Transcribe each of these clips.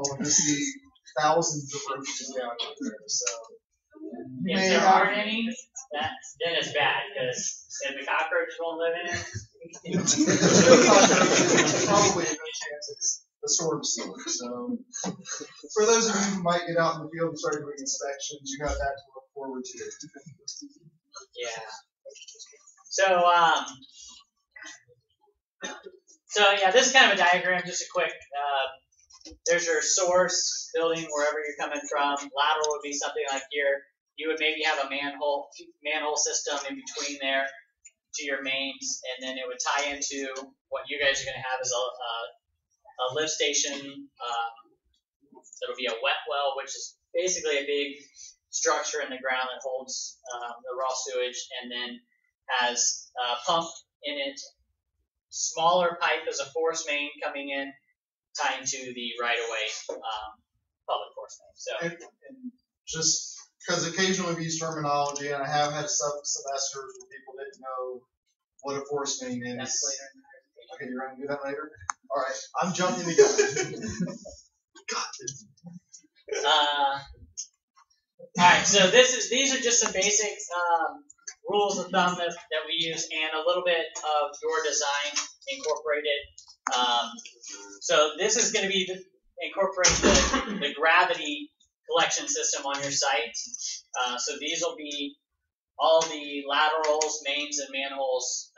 normal to see thousands of roaches down there. So if there aren't any, then it's bad because if the cockroaches won't live in it, probably no chance it's a storm sewer. So for those of you who might get out in the field and start doing inspections, you have that to look forward to. Yeah. So yeah, this is kind of a diagram, just a quick. There's your source building wherever you're coming from. Lateral would be something like here. You would maybe have a manhole system in between there to your mains, and then it would tie into what you guys are going to have is a lift station. It'll be a wet well, which is basically a big structure in the ground that holds the raw sewage, and then has a pump in it. Smaller pipe is a force main coming in, tying to the right-of-way public force main. So, and just because occasionally we use terminology, and I have had some semesters where people didn't know what a force main is. that's later. Okay, you're going to do that later? All right, I'm jumping the gun. All right, so these are just some basic rules of thumb that we use, and a little bit of your design incorporated. So this is going to be incorporate the gravity collection system on your site. So these will be all the laterals, mains, and manholes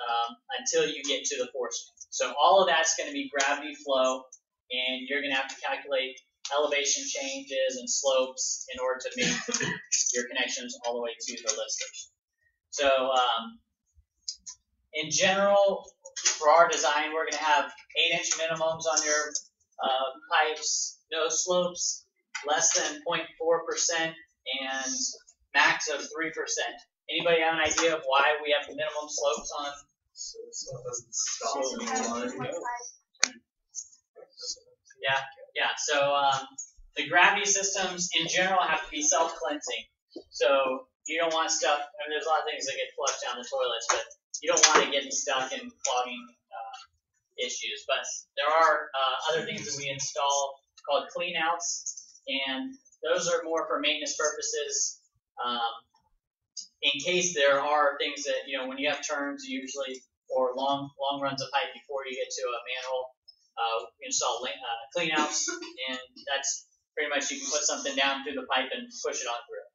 until you get to the force main. So all of that's going to be gravity flow, and you're going to have to calculate elevation changes and slopes in order to make your connections all the way to the lift station. So in general, for our design, we're going to have 8-inch minimums on your pipes, no slopes, less than 0.4%, and max of 3%. Anybody have an idea of why we have minimum slopes on? So stuff doesn't stop. Yeah. So the gravity systems in general have to be self-cleansing. So you don't want stuff. I mean, there's a lot of things that get flushed down the toilets, but you don't want it getting stuck and clogging issues. But there are other things that we install called cleanouts, and those are more for maintenance purposes. In case there are things that, when you have turns usually, or long runs of pipe before you get to a manhole, we install cleanouts, and that's pretty much you can put something down through the pipe and push it on through.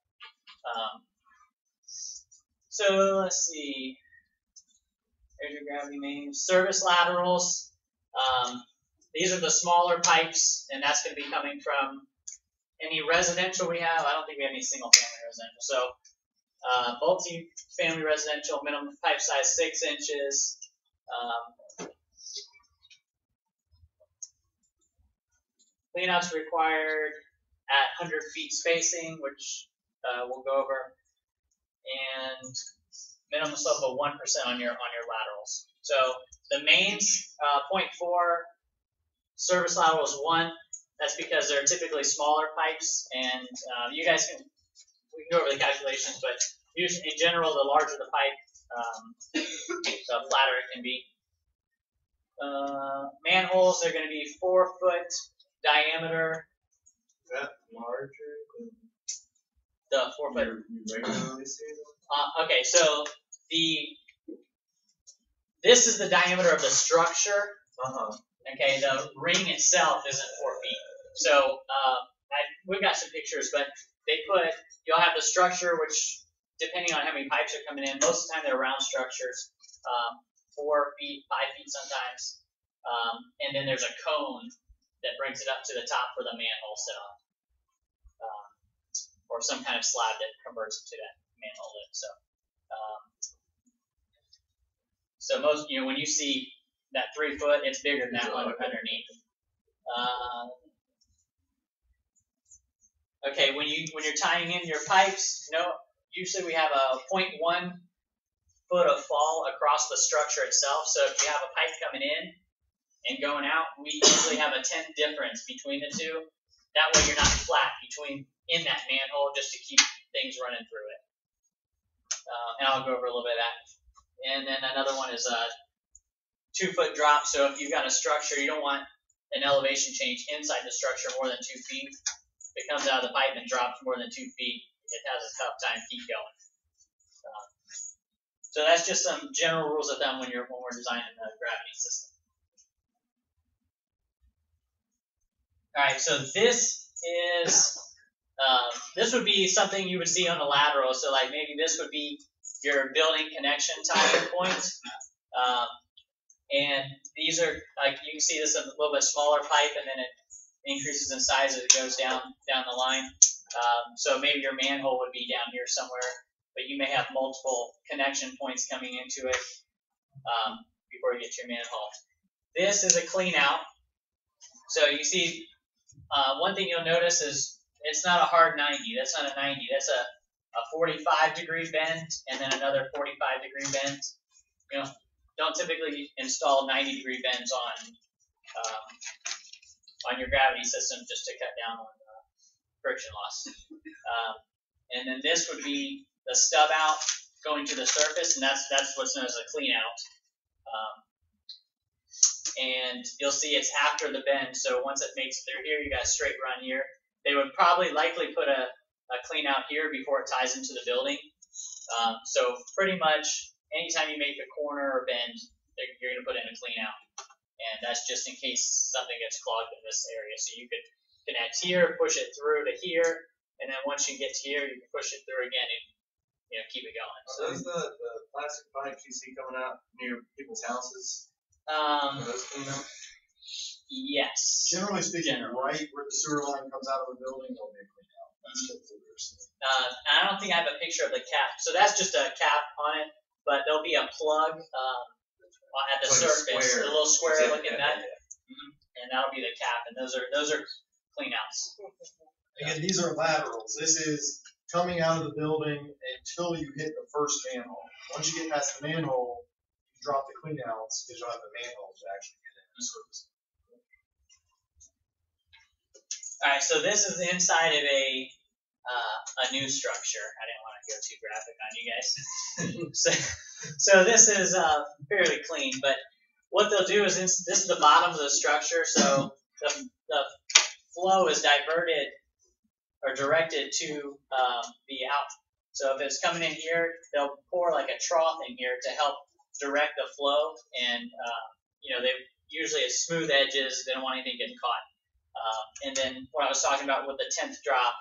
So let's see. There's your gravity main. Service laterals. These are the smaller pipes, and that's going to be coming from any residential we have. I don't think we have any single-family residential. So multi-family residential, minimum pipe size 6 inches. Cleanouts required at 100 feet spacing, which we'll go over, and minimum slope of 1% on your laterals. So the mains, 0.4, service lateral is 1. That's because they're typically smaller pipes, and you guys we can go over the calculations, but usually in general, the larger the pipe, the flatter it can be. Manholes, they're going to be 4-foot diameter. Is that larger than The 4-foot. you regularly see? Okay, so this is the diameter of the structure. Okay, the ring itself isn't 4 feet. So we've got some pictures, but you'll have the structure, which depending on how many pipes are coming in, most of the time they're round structures, 4 feet, 5 feet sometimes, and then there's a cone that brings it up to the top for the manhole setup, or some kind of slab that converts it to that manhole lid. So most, when you see that 3 foot, it's bigger than that one underneath. Okay, when you're tying in your pipes, usually we have a 0.1 foot of fall across the structure itself. So if you have a pipe coming in and going out, we usually have a 10 difference between the two. That way you're not flat in that manhole, just to keep things running through it. And I'll go over a little bit of that. And then another one is a 2 foot drop. So if you've got a structure, you don't want an elevation change inside the structure more than 2 feet, if it comes out of the pipe and drops more than 2 feet, it has a tough time keep going. So that's just some general rules of thumb when we're designing the gravity system. All right, so this would be something you would see on the lateral. So like maybe this would be your building connection tie-in point. And these are, like, you can see this is a little bit smaller pipe, and then it increases in size as it goes down the line. So maybe your manhole would be down here somewhere, but you may have multiple connection points coming into it before you get to your manhole. This is a clean out. So you see, one thing you'll notice is it's not a hard 90. That's not a 90. That's a 45-degree bend and then another 45-degree bend. You know, don't typically install 90-degree bends on your gravity system just to cut down on friction loss. And then this would be the stub out going to the surface, and that's what's known as a clean out. And you'll see it's after the bend, so once it makes it through here, you got a straight run here. They would probably likely put a clean out here before it ties into the building. So pretty much anytime you make a corner or bend, you're going to put in a clean out. And that's just in case something gets clogged in this area. So you could connect here, push it through to here, and then once you get to here, you can push it through again and keep it going. So those the plastic pipes you see coming out near people's houses? Those clean out? Yes. Generally speaking, right where the sewer line comes out of the building, there'll be a clean out. That's typically what we're seeing. I don't think I have a picture of the cap. So that's just a cap on it, but there'll be a plug at the surface, a little square looking nut, and that'll be the cap. And those are clean outs. Again, these are laterals. This is coming out of the building until you hit the first manhole. Once you get past the manhole, you drop the clean outs because you'll have the manhole to actually get in the surface. All right, so this is inside of a new structure. I didn't want to go too graphic on you guys. so this is fairly clean, but what they'll do is this is the bottom of the structure, so the flow is diverted or directed to the out. So if it's coming in here, they'll pour like a trough in here to help direct the flow, and they usually it's smooth edges. They don't want anything getting caught. And then what I was talking about with the 10th drop,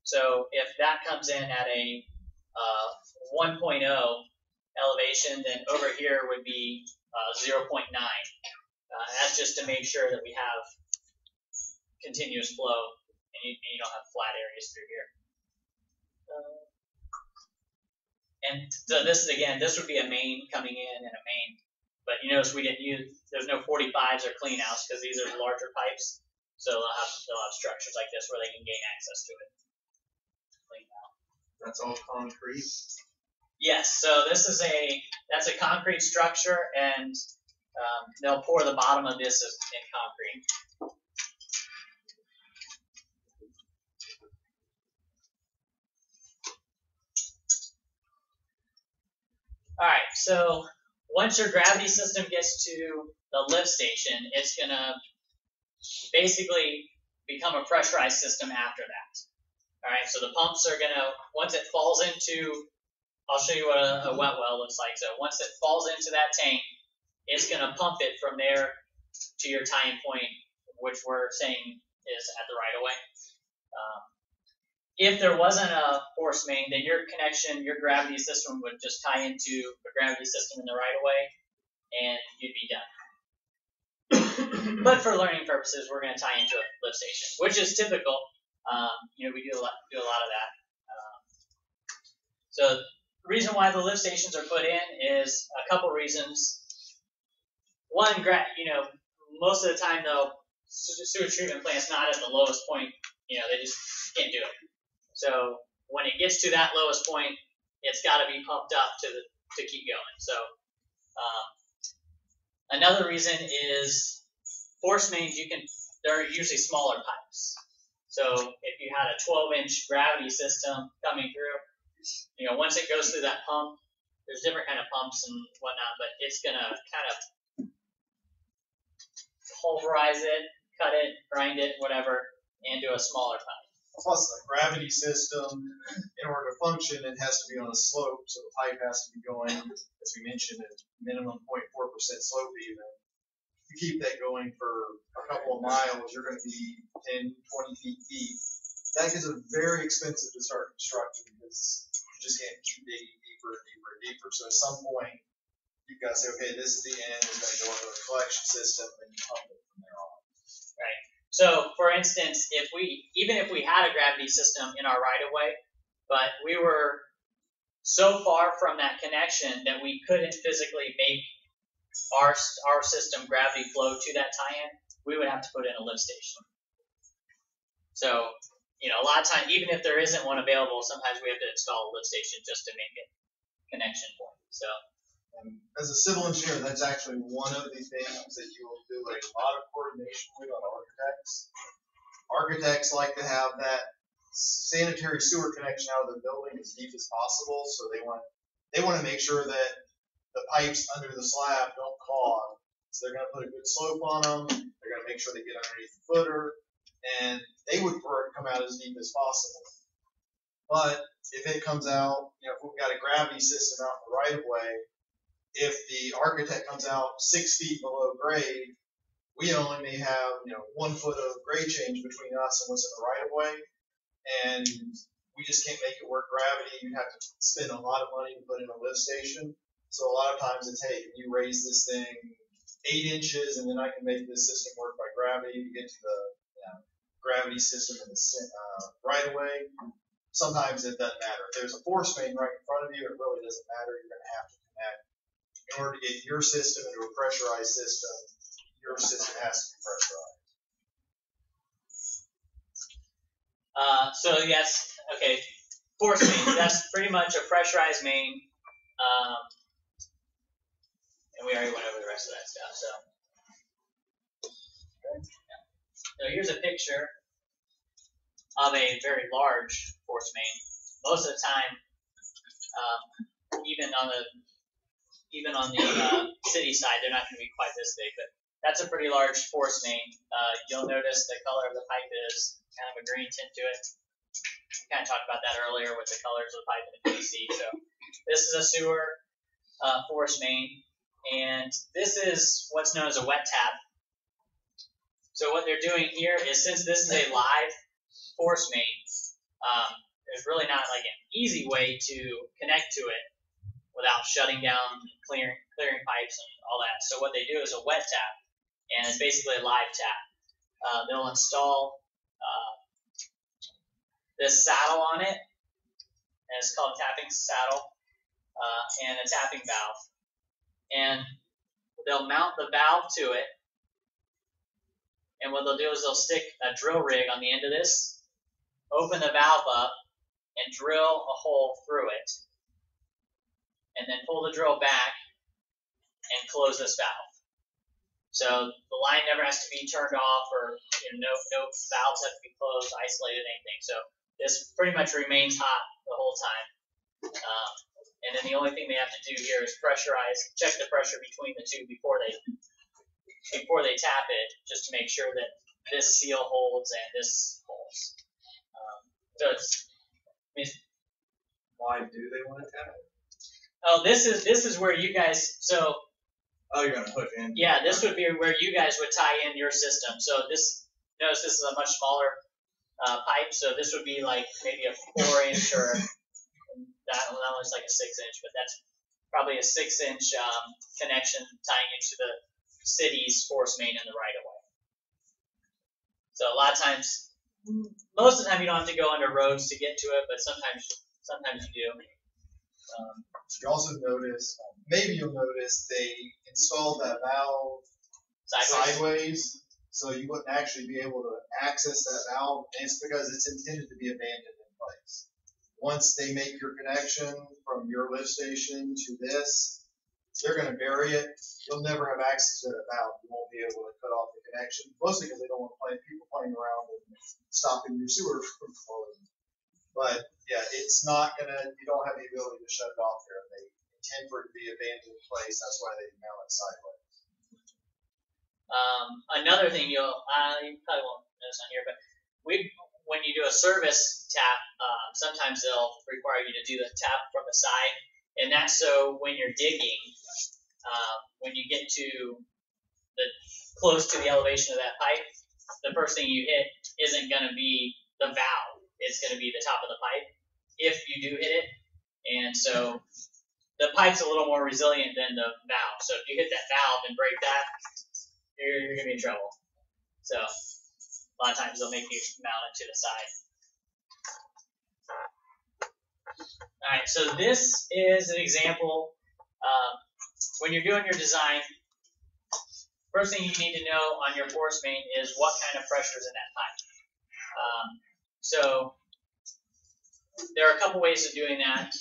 so if that comes in at a 1.0 elevation, then over here would be 0.9. That's just to make sure that we have continuous flow and you don't have flat areas through here. And so this would be a main coming in and a main. But you notice we didn't there's no 45s or clean outs because these are larger pipes. So they'll have structures like this where they can gain access to it. Clean out. That's all concrete? Yes, so that's a concrete structure, and they'll pour the bottom of this in concrete. All right, so once your gravity system gets to the lift station, it's going to basically become a pressurized system after that. All right, so the pumps are going to, once it falls into, I'll show you what a wet well looks like. So once it falls into that tank, it's going to pump it from there to your tying point, which we're saying is at the right of way. If there wasn't a force main, then your gravity system would just tie into the gravity system in the right of way, and you'd be done. But for learning purposes, we're going to tie into a lift station, which is typical. We do a lot of that. So the reason why the lift stations are put in is a couple reasons. One, most of the time though, sewage treatment plant's not at the lowest point. They just can't do it. So when it gets to that lowest point, it's got to be pumped up to keep going. So another reason is force mains. They're usually smaller pipes. So if you had a 12-inch gravity system coming through, once it goes through that pump, there's different kind of pumps and whatnot, but it's gonna kind of pulverize it, cut it, grind it, whatever, and do a smaller pipe. Plus, the gravity system, in order to function, it has to be on a slope, so the pipe has to be going, as we mentioned, at minimum 0.4% slope even. If you keep that going for a couple of miles, you're going to be 10, 20 feet deep. That gets very expensive to start constructing because you just can't keep digging deeper and deeper and deeper. So at some point, you've got to say, okay, this is the end, it's going to go into a collection system, and you pump it from there on. Right. So, for instance, even if we had a gravity system in our right-of-way, but we were so far from that connection that we couldn't physically make our system gravity flow to that tie-in, we would have to put in a lift station. So, a lot of times, even if there isn't one available, sometimes we have to install a lift station just to make it connection point. So, as a civil engineer, that's actually one of the things that you will do a lot of coordination with on architects. Architects like to have that sanitary sewer connection out of the building as deep as possible, so they want to make sure that the pipes under the slab don't clog. So they're going to put a good slope on them. They're going to make sure they get underneath the footer, and they would prefer it to come out as deep as possible. But if it comes out, if we've got a gravity system out in the right of way, if the architect comes out 6 feet below grade, we only may have 1 foot of grade change between us and what's in the right of way, and we just can't make it work gravity. You'd have to spend a lot of money to put in a lift station. So a lot of times it's, hey, can you raise this thing 8 inches, and then I can make this system work by gravity to get to the gravity system in the right of way. Sometimes it doesn't matter. If there's a force main right in front of you, it really doesn't matter. You're going to have to connect. In order to get your system into a pressurized system, your system has to be pressurized. So yes, okay, force main, that's pretty much a pressurized main, and we already went over the rest of that stuff, so. So here's a picture of a very large force main. Most of the time, even on the city side, they're not going to be quite this big, but that's a pretty large force main. You'll notice the color of the pipe is kind of a green tint to it. We kind of talked about that earlier with the colors of the pipe and the PVC. So this is a sewer force main, and this is what's known as a wet tap. So what they're doing here is, since this is a live force main, there's really not like an easy way to connect to it without shutting down, clearing pipes and all that. So what they do is a wet tap, and it's basically a live tap. They'll install this saddle on it, and it's called a tapping saddle, and a tapping valve. And they'll mount the valve to it, and what they'll do is they'll stick a drill rig on the end of this, open the valve up, and drill a hole through it, and then pull the drill back and close this valve. So the line never has to be turned off, or no valves have to be closed, isolated, anything. So this pretty much remains hot the whole time. And then the only thing they have to do here is check the pressure between the two before they tap it, just to make sure that this seal holds and this holds. Why do they want to tap it? Oh, this is where you guys. So. Oh, you're gonna hook in. Yeah, this would be where you guys would tie in your system. So notice this is a much smaller pipe. So this would be like maybe a 4-inch, or that one's like a 6-inch, but that's probably a 6-inch connection tying into the city's force main in the right of way. So a lot of times, most of the time, you don't have to go under roads to get to it, but sometimes you do. You also notice, maybe you'll notice they installed that valve sideways, so you wouldn't actually be able to access that valve. And it's because it's intended to be abandoned in place. Once they make your connection from your lift station to this, they're going to bury it. You'll never have access to that valve. You won't be able to cut off the connection, mostly because they don't want people playing around and stopping your sewer from flowing. But yeah, it's not you don't have the ability to shut it off there. They intend for it to be abandoned in place. That's why they mount it sideways. Another thing you probably won't notice on here, but when you do a service tap, sometimes they'll require you to do the tap from the side, and that's so when you're digging, when you get to the close to the elevation of that pipe, the first thing you hit isn't going to be the valve. It's going to be the top of the pipe if you do hit it. And so the pipe's a little more resilient than the valve. So if you hit that valve and break that, you're going to be in trouble. So a lot of times they'll make you mount it to the side. All right, so this is an example. When you're doing your design, first thing you need to know on your force main is what kind of pressure is in that pipe. So there are a couple ways of doing that.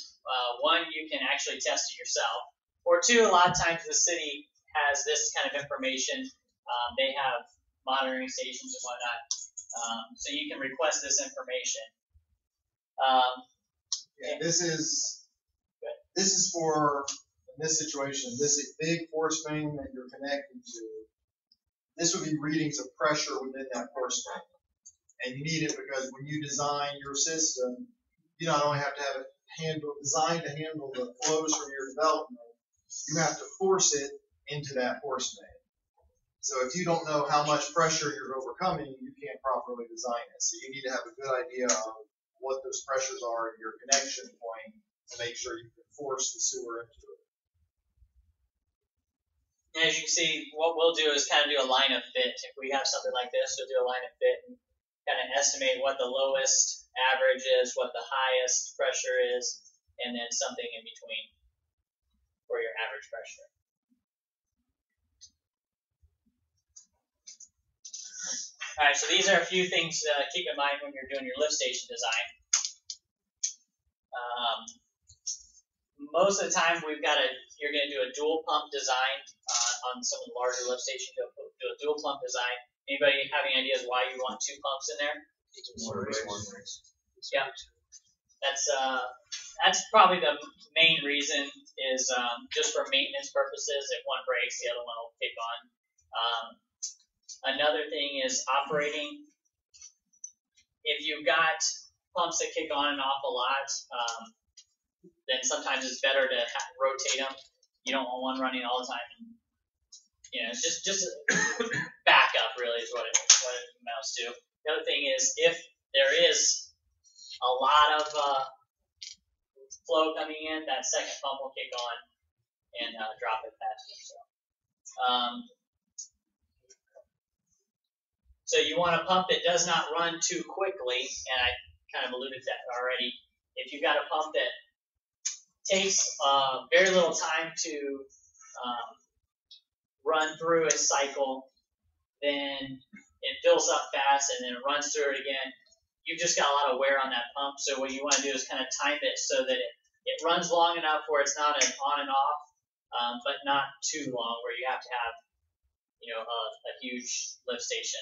One, you can actually test it yourself. Or two, a lot of times the city has this kind of information. They have monitoring stations and whatnot. So you can request this information. This is for, in this situation, this big force main that you're connecting to. This would be readings of pressure within that force main. And you need it because when you design your system, you not only have to have it designed to handle the flows from your development, you have to force it into that force main. So if you don't know how much pressure you're overcoming, you can't properly design it. So you need to have a good idea of what those pressures are at your connection point to make sure you can force the sewer into it. As you can see, what we'll do is kind of do a line of fit. If we have something like this, we'll do a line of fit and kind of estimate what the lowest average is, what the highest pressure is, and then something in between for your average pressure. All right, so these are a few things to keep in mind when you're doing your lift station design. Most of the time, you're going to do a dual pump design on some of the larger lift stations. Do a dual pump design. Anybody have any ideas why you want two pumps in there? Yeah, that's probably the main reason is just for maintenance purposes. If one breaks, the other one will kick on. Another thing is operating. If you've got pumps that kick on and off a lot, then sometimes it's better to rotate them. You don't want one running all the time. It's just backup really is what it amounts to. The other thing is if there is a lot of flow coming in, that second pump will kick on and drop it faster. So you want a pump that does not run too quickly, and I kind of alluded to that already. If you've got a pump that takes very little time to run through a cycle, then it fills up fast and then it runs through it again. You've just got a lot of wear on that pump, so what you want to do is kind of time it so that it runs long enough where it's not an on and off, but not too long where you have to have a huge lift station.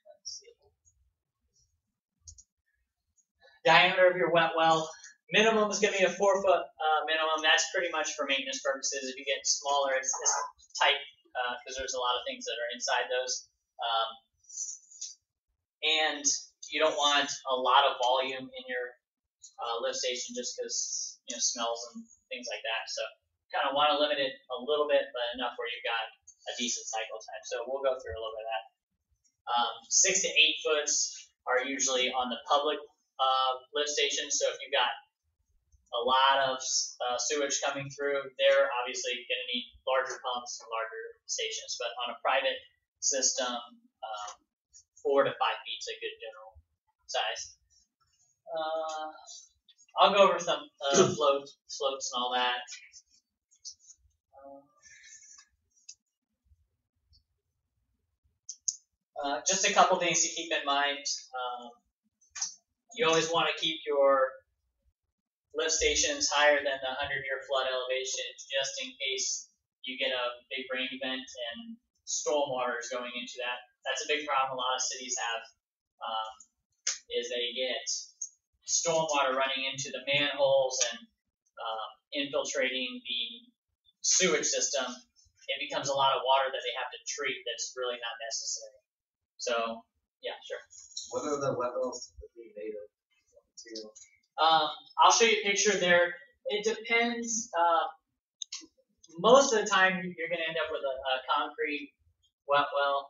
Let's see. Diameter of your wet well. Minimum is going to be a 4-foot minimum. That's pretty much for maintenance purposes. If you get smaller, it's tight because there's a lot of things that are inside those. And you don't want a lot of volume in your lift station just because smells and things like that. So kind of want to limit it a little bit, but enough where you've got a decent cycle time. So we'll go through a little bit of that. 6 to 8 foot are usually on the public lift stations. So if you've got a lot of sewage coming through, they're obviously going to need larger pumps and larger stations. But on a private system, 4 to 5 feet is a good general size. I'll go over some slopes and all that. Just a couple things to keep in mind. You always want to keep your lift stations higher than the 100-year flood elevation, just in case you get a big rain event and storm water is going into that. That's a big problem a lot of cities have, is they get storm water running into the manholes and infiltrating the sewage system, it becomes a lot of water that they have to treat that's really not necessary. So, yeah, sure. What are the wet wells typically made of? Material? I'll show you a picture there. It depends. Most of the time, you're going to end up with a concrete wet well.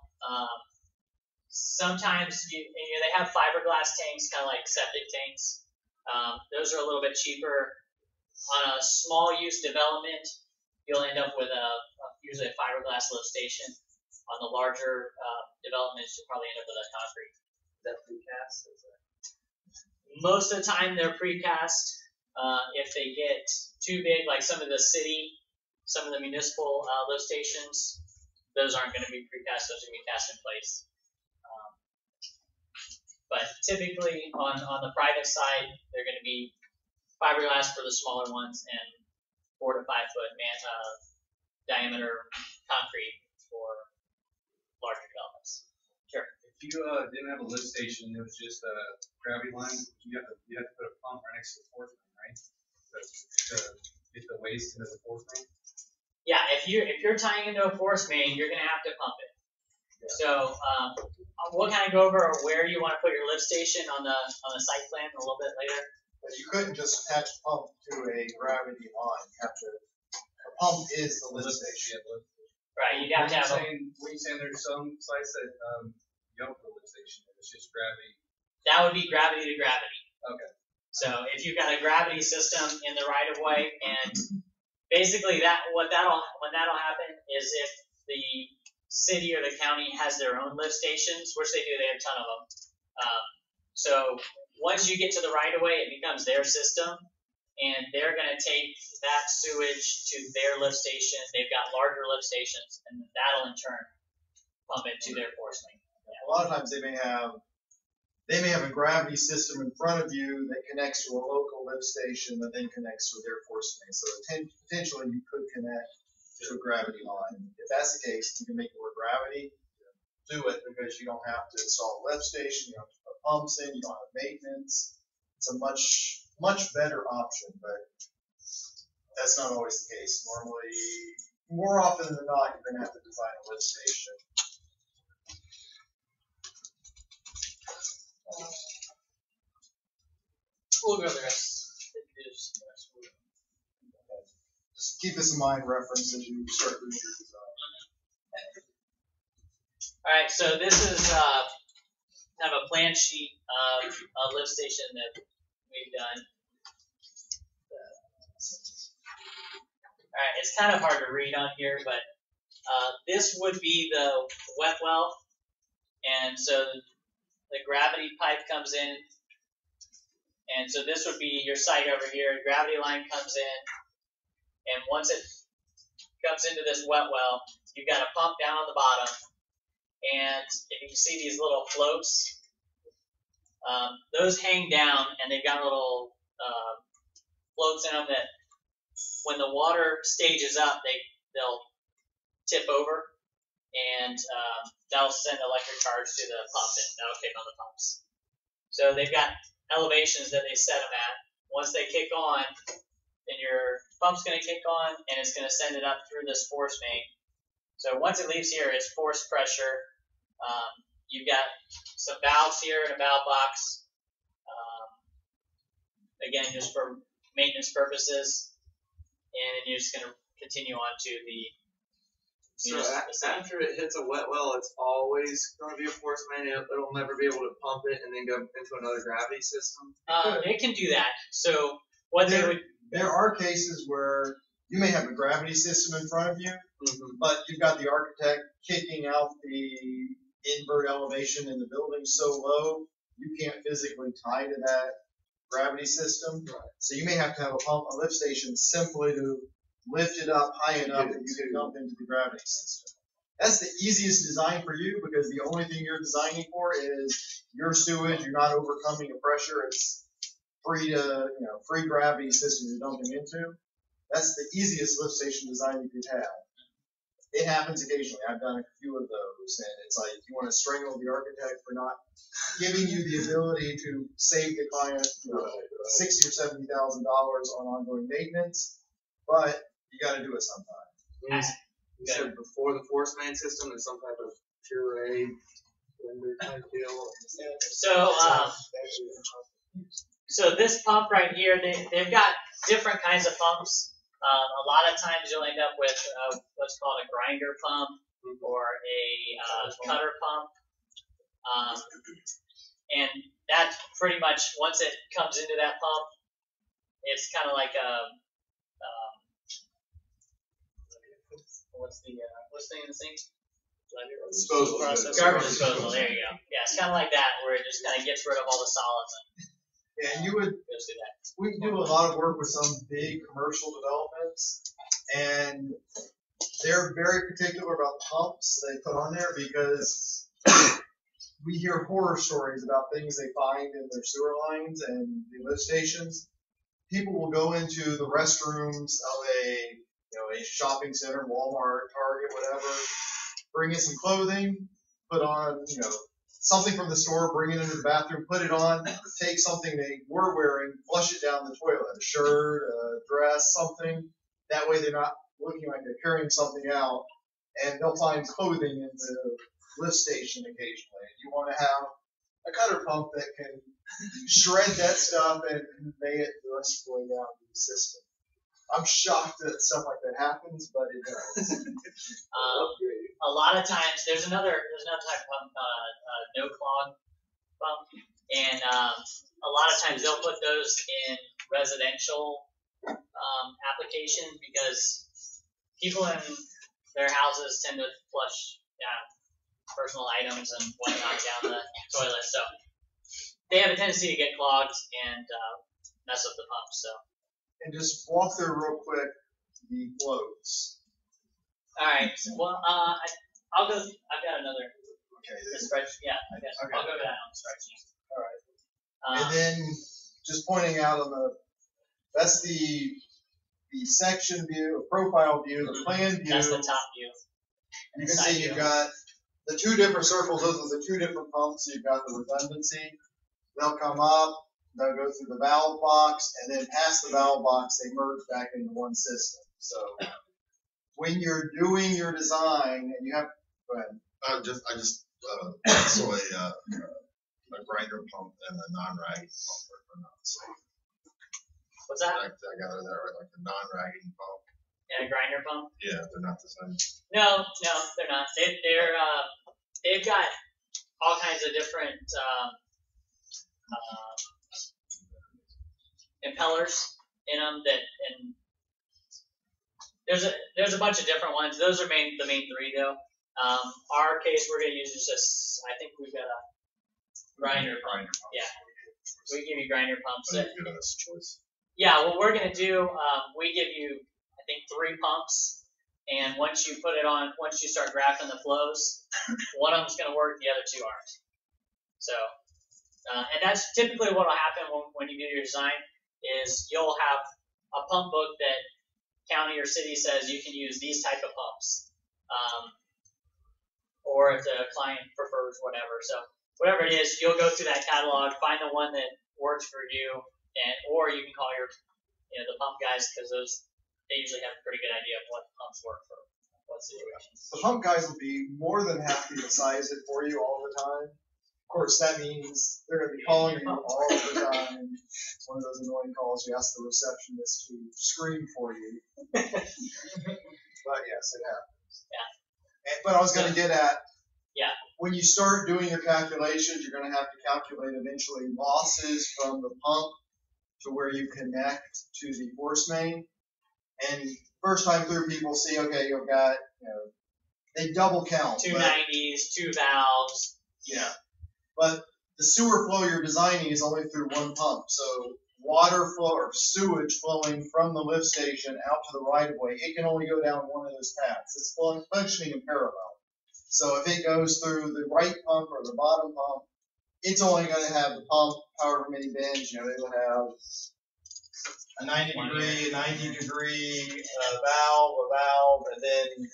Sometimes they have fiberglass tanks, kind of like septic tanks. Those are a little bit cheaper. On a small use development, you'll end up with usually a fiberglass lift station. On the larger developments, you'll probably end up with a concrete. Is that precast? Most of the time, they're precast. If they get too big, like some of the municipal lift stations, those aren't going to be precast. Those are going to be cast in place. But typically, on the private side, they're going to be fiberglass for the smaller ones and 4 to 5 foot diameter concrete for larger developments. Sure. If you didn't have a lift station, it was just a gravity line, you have to put a pump right next to the force main, right? To get the waste into the force main. Yeah, if you're tying into a force main, you're going to have to pump it. Yeah. So we'll kind of go over where you want to put your lift station on the site plan a little bit later. But you couldn't just attach a pump to a gravity line. You have to. A pump is the lift station. Right, you'd have to have. What are you saying? There's some sites that you don't put a lift station. It's just gravity. That would be gravity to gravity. Okay. So if you've got a gravity system in the right of way, and basically when that'll happen is if the city or the county has their own lift stations, which they do. They have a ton of them. So once you get to the right of way, it becomes their system, and they're going to take that sewage to their lift station. They've got larger lift stations, and that'll in turn pump it to their force main. Yeah. A lot of times they may have a gravity system in front of you that connects to a local lift station that then connects to their force main. So potentially you could connect to a gravity line. If that's the case, you can make it with gravity. Do it because you don't have to install a lift station. You don't have to put pumps in. You don't have maintenance. It's a much better option, but that's not always the case. Normally, more often than not, you're going to have to design a lift station. We'll go the rest. Just keep this in mind, reference as you start doing your design. All right, so this is kind of a plan sheet of a lift station that we've done. All right, it's kind of hard to read on here, but this would be the wet well, and so the gravity pipe comes in, and so this would be your site over here. A gravity line comes in, and once it comes into this wet well, you've got a pump down on the bottom. And if you can see these little floats, those hang down, and they've got little floats in them that when the water stages up, they'll tip over, and that'll send electric charge to the pump, and that'll kick on the pumps. So they've got elevations that they set them at. Once they kick on, then your pump's going to kick on, and it's going to send it up through this force main. So once it leaves here, it's force pressure. You've got some valves here and a valve box. Again, just for maintenance purposes. And then you're just going to continue on to the. So after it hits a wet well, it's always going to be a force main. It'll never be able to pump it and then go into another gravity system. It can do that. So what there are cases where you may have a gravity system in front of you, but you've got the architect kicking out the invert elevation in the building so low, you can't physically tie to that gravity system. Right. So you may have to have a lift station simply to lift it up high enough that you can dump into the gravity system. That's the easiest design for you because the only thing you're designing for is your sewage. You're not overcoming a pressure. It's free gravity system you're dumping into. That's the easiest lift station design you could have. It happens occasionally. I've done a few of those, and it's like you want to strangle the architect for not giving you the ability to save the client $60,000 or $70,000 on ongoing maintenance, but you got to do it sometime. You said before the force main system, there's some type of puree blender type deal. So this pump right here, they've got different kinds of pumps. A lot of times you'll end up with what's called a grinder pump or a cutter pump. And that's pretty much, once it comes into that pump, it's kind of like what's the thing in the sink? Disposal. Garbage disposal. There you go. Yeah, it's kind of like that, where it just kind of gets rid of all the solids Yeah, you would. goes through that. We do a lot of work with some big commercial developments, and they're very particular about the pumps they put on there because we hear horror stories about things they find in their sewer lines and the lift stations. People will go into the restrooms of a shopping center, Walmart, Target, whatever, bring in some clothing, put on, something from the store, bring it into the bathroom, put it on, take something they were wearing, flush it down the toilet, a shirt, a dress, something. That way they're not looking like they're carrying something out, and they'll find clothing in the lift station occasionally. You want to have a cutter pump that can shred that stuff and convey it the rest of the way down the system. I'm shocked that stuff like that happens, but it does. A lot of times, there's another type of pump, no clog pump, and a lot of times they'll put those in residential applications because people in their houses tend to flush personal items and whatnot down the toilet, so they have a tendency to get clogged and mess up the pump. So. And just walk through real quick the flows. All right. Well, I'll go. I've got another Okay. spreadsheet. Yeah, I'll go to that on the spreadsheet. All right. And then just pointing out that's the section view, profile view, the plan view. That's the top view. You can see you've got the two different circles. Those are the two different pumps. You've got the redundancy. They'll come up. They'll go through the valve box, and then past the valve box, they merge back into one system. So when you're doing your design, and you have, go ahead. I just saw a grinder pump and a non-ragging pump are not the same. What's that? I got that right, like the non-ragging pump. Yeah, a grinder pump. Yeah, they're not the same. No, they're not. They've got all kinds of different impellers in them and there's a bunch of different ones. Those are the main three though. Our case we're gonna use just I think we've got a grinder pump. Yeah, we give you grinder pumps. You've given us a choice. Yeah, what we're gonna do, we give you I think 3 pumps, and once you start graphing the flows, one of them's gonna work, the other 2 aren't. So, and that's typically what will happen when you do your design. Is you'll have a pump book that county or city says you can use these type of pumps, or if the client prefers whatever. So whatever it is, you'll go through that catalog, find the one that works for you, or you can call your the pump guys because they usually have a pretty good idea of what pumps work for what situations. The pump guys will be more than happy to size it for you all the time. Of course, that means they're going to be calling you all the time. It's one of those annoying calls. You ask the receptionist to scream for you. But yes, it happens. Yeah. But I was going to get at, yeah, when you start doing your calculations, you're going to have to calculate eventually losses from the pump to where you connect to the force main. And first time through, people see, okay, you've got, they double count. 290s, 2 valves. Yeah. But the sewer flow you're designing is only through one pump. So water flow or sewage flowing from the lift station out to the right of way, it can only go down one of those paths. It's functioning in parallel. So if it goes through the right pump or the bottom pump, it's only going to have the pump, however many bends, it'll have a 90 degree valve, and then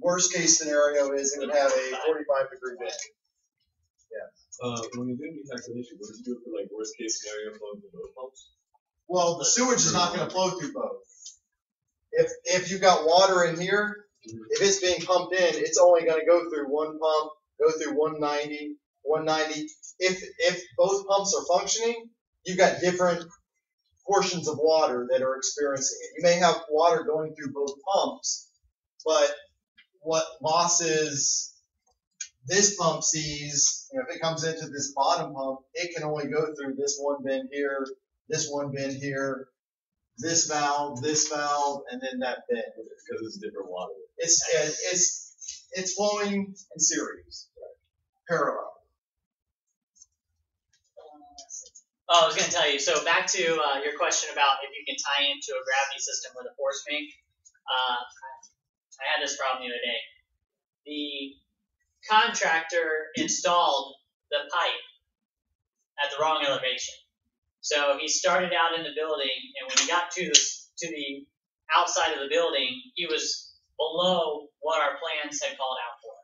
worst case scenario is it would have a 45 degree bend. When you're doing the calculation, what do you do for worst case scenario flow through both pumps? Well, the sewage is not going to flow through both. If you've got water in here, If it's being pumped in, it's only gonna go through one pump, go through 190, 190. If both pumps are functioning, you've got different portions of water that are experiencing it. You may have water going through both pumps, but what losses this pump sees, if it comes into this bottom pump, it can only go through this one bend here, this one bend here, this valve, and then that bend. Because it's different water. It's flowing in series, parallel. Oh, I was going to tell you. So back to your question about if you can tie into a gravity system with a force main. I had this problem the other day. The contractor installed the pipe at the wrong elevation. So he started out in the building, and when he got to the outside of the building, he was below what our plans had called out for.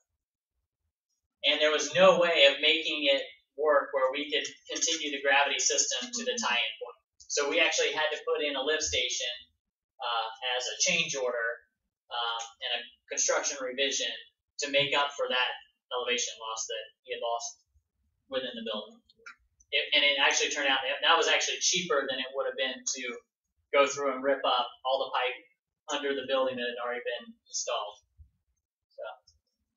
And there was no way of making it work where we could continue the gravity system to the tie-in point. So we actually had to put in a lift station as a change order and a construction revision to make up for that elevation loss that he had lost within the building. And it actually turned out that was actually cheaper than it would have been to go through and rip up all the pipe under the building that had already been installed. So,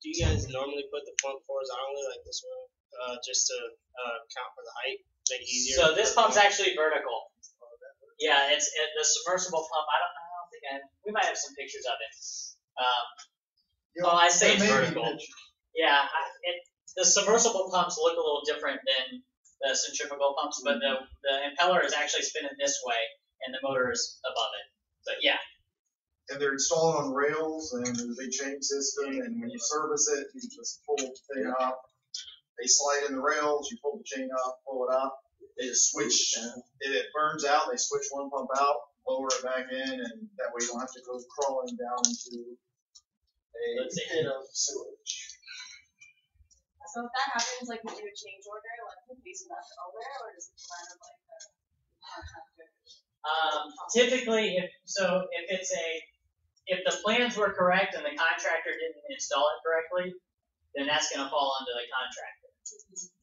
do you guys normally put the pump horizontally like this one, just to count for the height, make it easier? So this pump's actually vertical. Yeah, it's the submersible pump. I don't think we might have some pictures of it. I say it's vertical. Yeah, the submersible pumps look a little different than the centrifugal pumps, but the impeller is actually spinning this way, and the motor is above it. But yeah. And they're installed on rails, and there's a big chain system, and when you service it, you just pull the thing up. They slide in the rails, you pull the chain up, pull it up. They just switch, and if it burns out, they switch one pump out, lower it back in, and that way you don't have to go crawling down into a pit of sewage. So if that happens, like when you do a change order, like who pays for that over, or does it kind of like the contractor? Typically, if the plans were correct and the contractor didn't install it correctly, then that's going to fall under the contractor.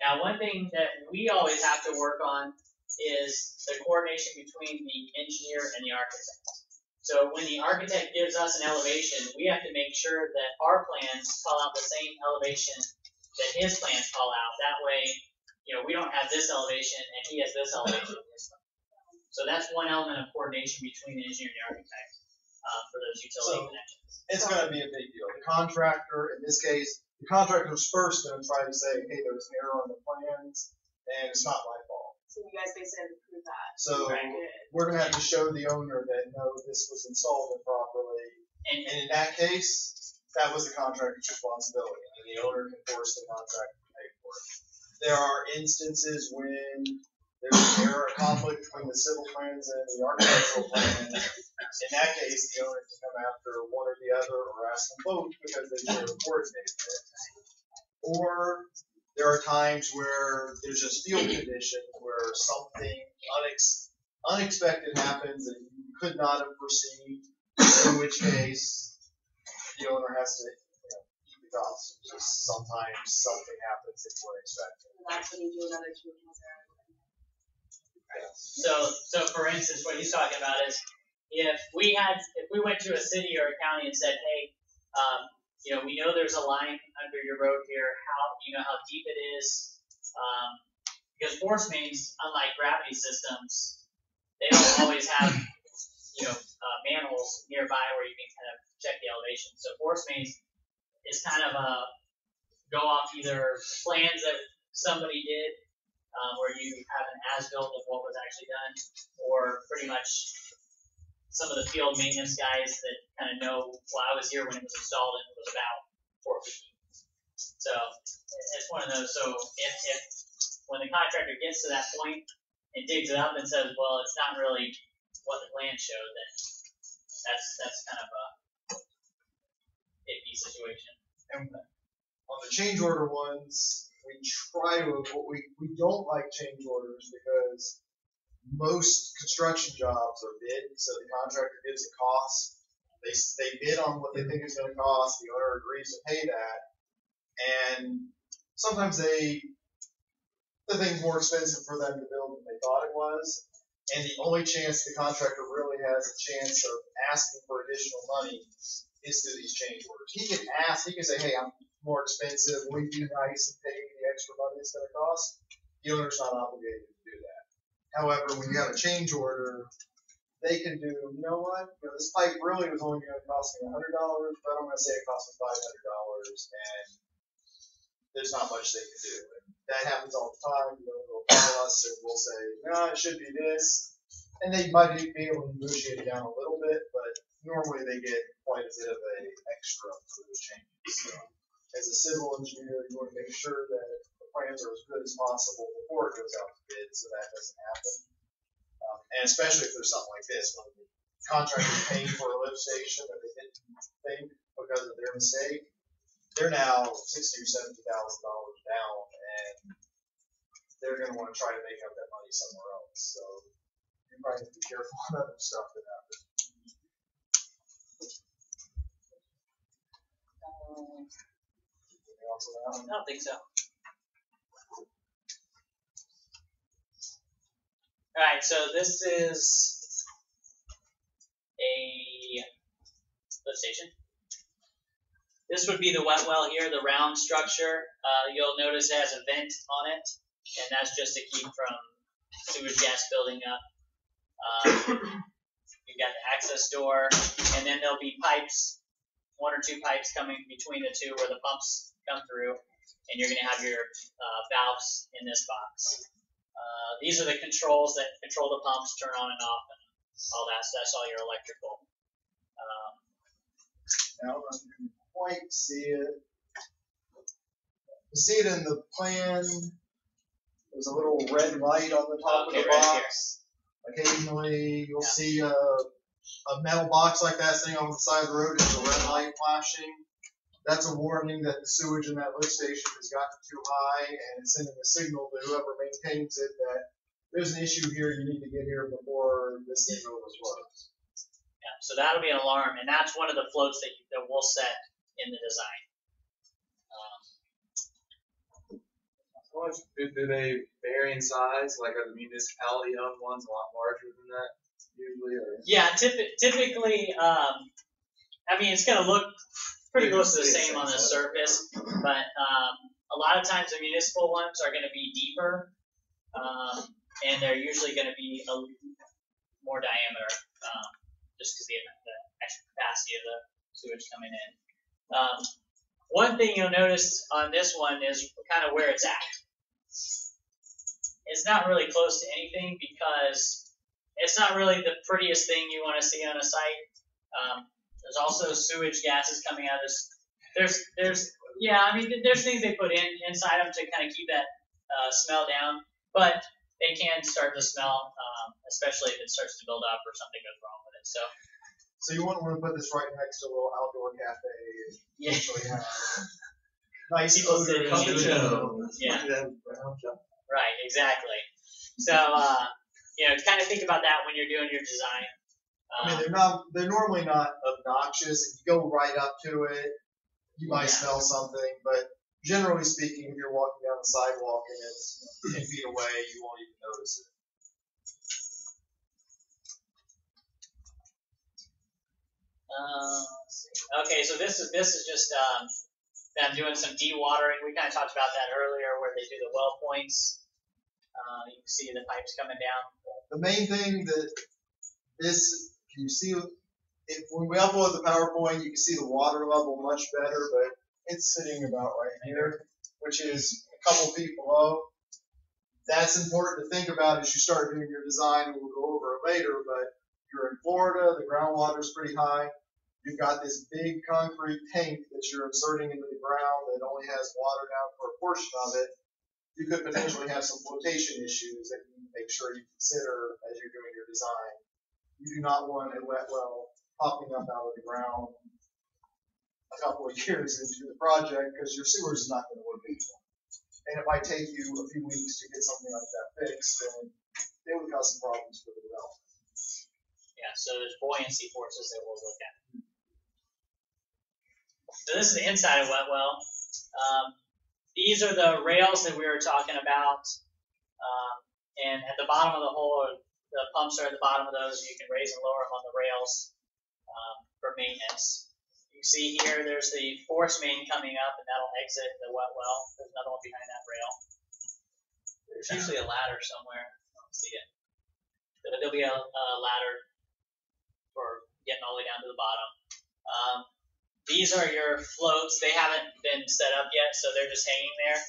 Now, one thing that we always have to work on is the coordination between the engineer and the architect. So when the architect gives us an elevation, we have to make sure that our plans call out the same elevation that his plans call out. That way, we don't have this elevation and he has this elevation. So that's one element of coordination between the engineer and the architect for those utility connections. It's going to be a big deal. The contractor, in this case, the contractor's first going to try to say, hey, there's an error on the plans, and it's not my fault. So you guys basically have to prove that. So we're going to have to show the owner that, no, this was installed improperly. And in that case, that was the contractor's responsibility, and the owner can force the contractor to pay for it. There are instances when there's an error, a conflict between the civil plans and the architectural plans. In that case, the owner can come after one or the other, or ask them both because they should have coordinated it. Or there are times where there's just field conditions where something unexpected happens that you could not have foreseen, in which case the owner has to eat the cost. Just sometimes something happens that you weren't expecting. That's when you do another 2 months. So for instance, what he's talking about is if we went to a city or a county and said, hey, we know there's a line under your road here. How deep it is? Because force mains, unlike gravity systems, they don't always have manholes nearby where you can kind of check the elevation. So force mains is kind of go off either plans that somebody did, where you have an as-built of what was actually done, or pretty much some of the field maintenance guys that kind of know, well, I was here when it was installed and it was about 4 feet. So it's one of those. So if when the contractor gets to that point and digs it up and says, well, it's not really what the plan showed, then that's kind of a iffy situation. And on the change order ones, we try to avoid, we don't like change orders because most construction jobs are bid, so the contractor gives a cost, They bid on what they think it's gonna cost, the owner agrees to pay that, and sometimes the thing's more expensive for them to build than they thought it was, and the only chance the contractor really has a chance of asking for additional money is through these change orders. He can ask, he can say, hey, I'm more expensive, will you be nice and pay me the extra money it's gonna cost? The owner's not obligated to do that. However, when you have a change order, they can do, you know what, this pipe really was only gonna cost me $100, but I'm gonna say it cost me $500, and there's not much they can do. And that happens all the time. They'll call us and we'll say, no, it should be this. And they might be able to negotiate it down a little bit, but normally they get quite a bit of a extra for those changes. So as a civil engineer, you want to make sure that the plans are as good as possible before it goes out to bid, so that doesn't happen. And especially if there's something like this, when the contractor's paying for a lift station that they didn't think because of their mistake, they're now $60,000 or $70,000 down, and they're going to want to try to make up that money somewhere else. So you probably have to be careful on other stuff that happens. Anything else on that one? I don't think so. Alright, so this is a lift station. This would be the wet well here, the round structure. You'll notice it has a vent on it, and that's just to keep from sewage gas building up. You've got the access door, and then there'll be pipes, 1 or 2 pipes coming between the two where the pumps come through, and you're going to have your valves in this box. These are the controls that control the pumps, turn on and off, and all that. So that's all your electrical. Now, I can quite see it. You see it in the plan. There's a little red light on the top of the box. Occasionally, you'll see a metal box like that sitting on the side of the road. There's a red light flashing. That's a warning that the sewage in that lift station has gotten too high, and it's sending a signal to whoever maintains it that there's an issue here. You need to get here before this thing overflows. Yeah, so that'll be an alarm, and that's one of the floats that we'll set in the design. How much do they vary in size? Like are the municipality owned ones a lot larger than that usually? Or? Yeah, typically, I mean, it's going to look pretty close to the same on the surface, but a lot of times the municipal ones are going to be deeper, and they're usually going to be a more diameter, just because the extra capacity of the sewage coming in. One thing you'll notice on this one is kind of where it's at. It's not really close to anything because it's not really the prettiest thing you want to see on a site. There's also sewage gases coming out of this. There's things they put inside them to kind of keep that smell down, but they can start to smell, especially if it starts to build up or something goes wrong with it. So you wouldn't want to put this right next to a little outdoor cafe. Yeah. Have nice People odor. sitting. Yeah. Right, exactly. So, kind of think about that when you're doing your design. I mean, they're normally not obnoxious. If you go right up to it, you might smell something, but generally speaking, if you're walking down the sidewalk and it's 10 feet away, you won't even notice it. Okay, so this is just them doing some dewatering. We kind of talked about that earlier, where they do the well points. You can see the pipes coming down. The main thing that can you see, when we upload the PowerPoint, you can see the water level much better, but it's sitting about right here, which is a couple feet below. That's important to think about as you start doing your design, and we'll go over it later, but you're in Florida, the groundwater is pretty high. You've got this big concrete tank that you're inserting into the ground that only has water down for a portion of it. You could potentially have some flotation issues that you make sure you consider as you're doing your design. You do not want a wet well popping up out of the ground a couple of years into the project because your sewers is not going to work anymore. And it might take you a few weeks to get something like that fixed, and it would cause some problems for the development. Yeah, so there's buoyancy forces that we'll look at. So this is the inside of wet well. These are the rails that we were talking about. And at the bottom of the hole, the pumps are at the bottom of those. You can raise and lower them on the rails for maintenance. You see here, there's the force main coming up, and that'll exit the wet well. There's another one behind that rail. There's usually a ladder somewhere. I don't see it. But there'll be a ladder for getting all the way down to the bottom. These are your floats. They haven't been set up yet, so they're just hanging there.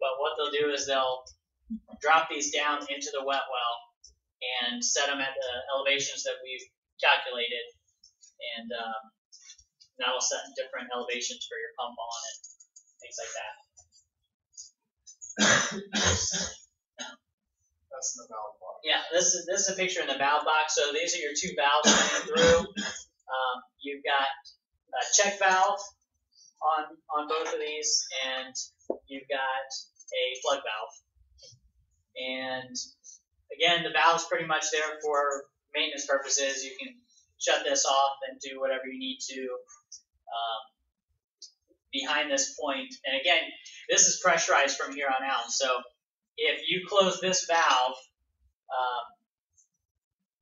But what they'll do is they'll drop these down into the wet well and set them at the elevations that we've calculated. And that'll set different elevations for your pump on it, things like that. That's in the valve box. Yeah, this is a picture in the valve box. So these are your two valves coming through. You've got a check valve on both of these, and you've got a plug valve. And again, the valve's pretty much there for maintenance purposes. You can shut this off and do whatever you need to behind this point. And again, this is pressurized from here on out. So if you close this valve,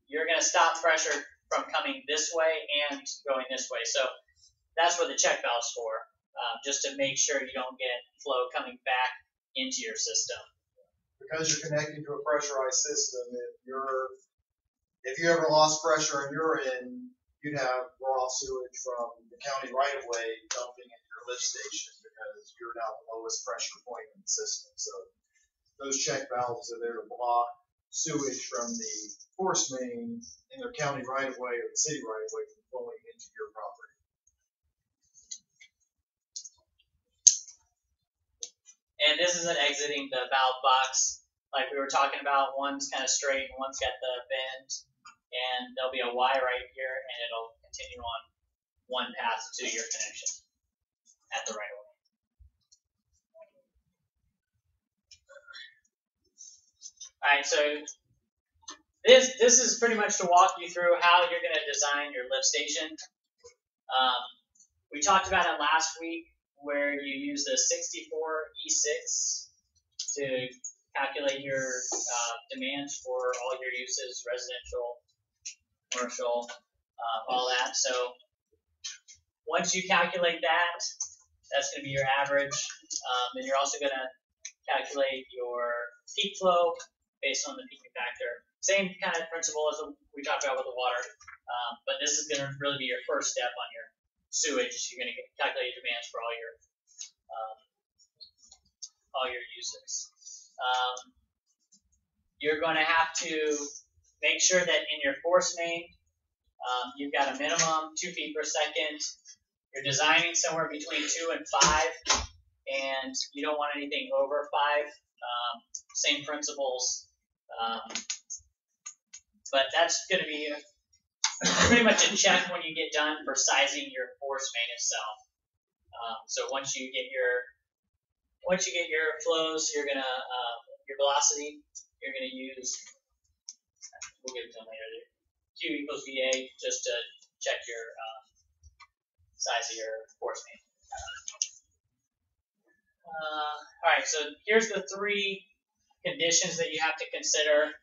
you're going to stop pressure from coming this way and going this way. So that's what the check valve's for, just to make sure you don't get flow coming back into your system. Because you're connecting to a pressurized system, if you ever lost pressure on your end, you'd have raw sewage from the county right of way dumping into your lift station because you're now the lowest pressure point in the system. So those check valves are there to block sewage from the force main in their county right of way or the city right of way from flowing into your property. And this isn't exiting the valve box like we were talking about. One's kind of straight and one's got the bend, and there'll be a Y right here, and it'll continue on one path to your connection at the right of way. All right, so this is pretty much to walk you through how you're going to design your lift station. We talked about it last week, where you use the 64E6 to calculate your demands for all your uses, residential, commercial, all that. So once you calculate that, that's going to be your average. Then you're also going to calculate your peak flow based on the peaking factor. Same kind of principle as we talked about with the water, but this is going to really be your first step on your sewage. You're going to calculate your demands for all your uses. You're going to have to make sure that in your force main, you've got a minimum 2 feet per second. You're designing somewhere between 2 and 5, and you don't want anything over 5. Same principles, but that's going to be pretty much a check when you get done for sizing your force main itself. So once you get your flows, you're gonna your velocity, you're gonna use. We'll get to them later. Q equals VA just to check your size of your force main. All right, so here's the 3 conditions that you have to consider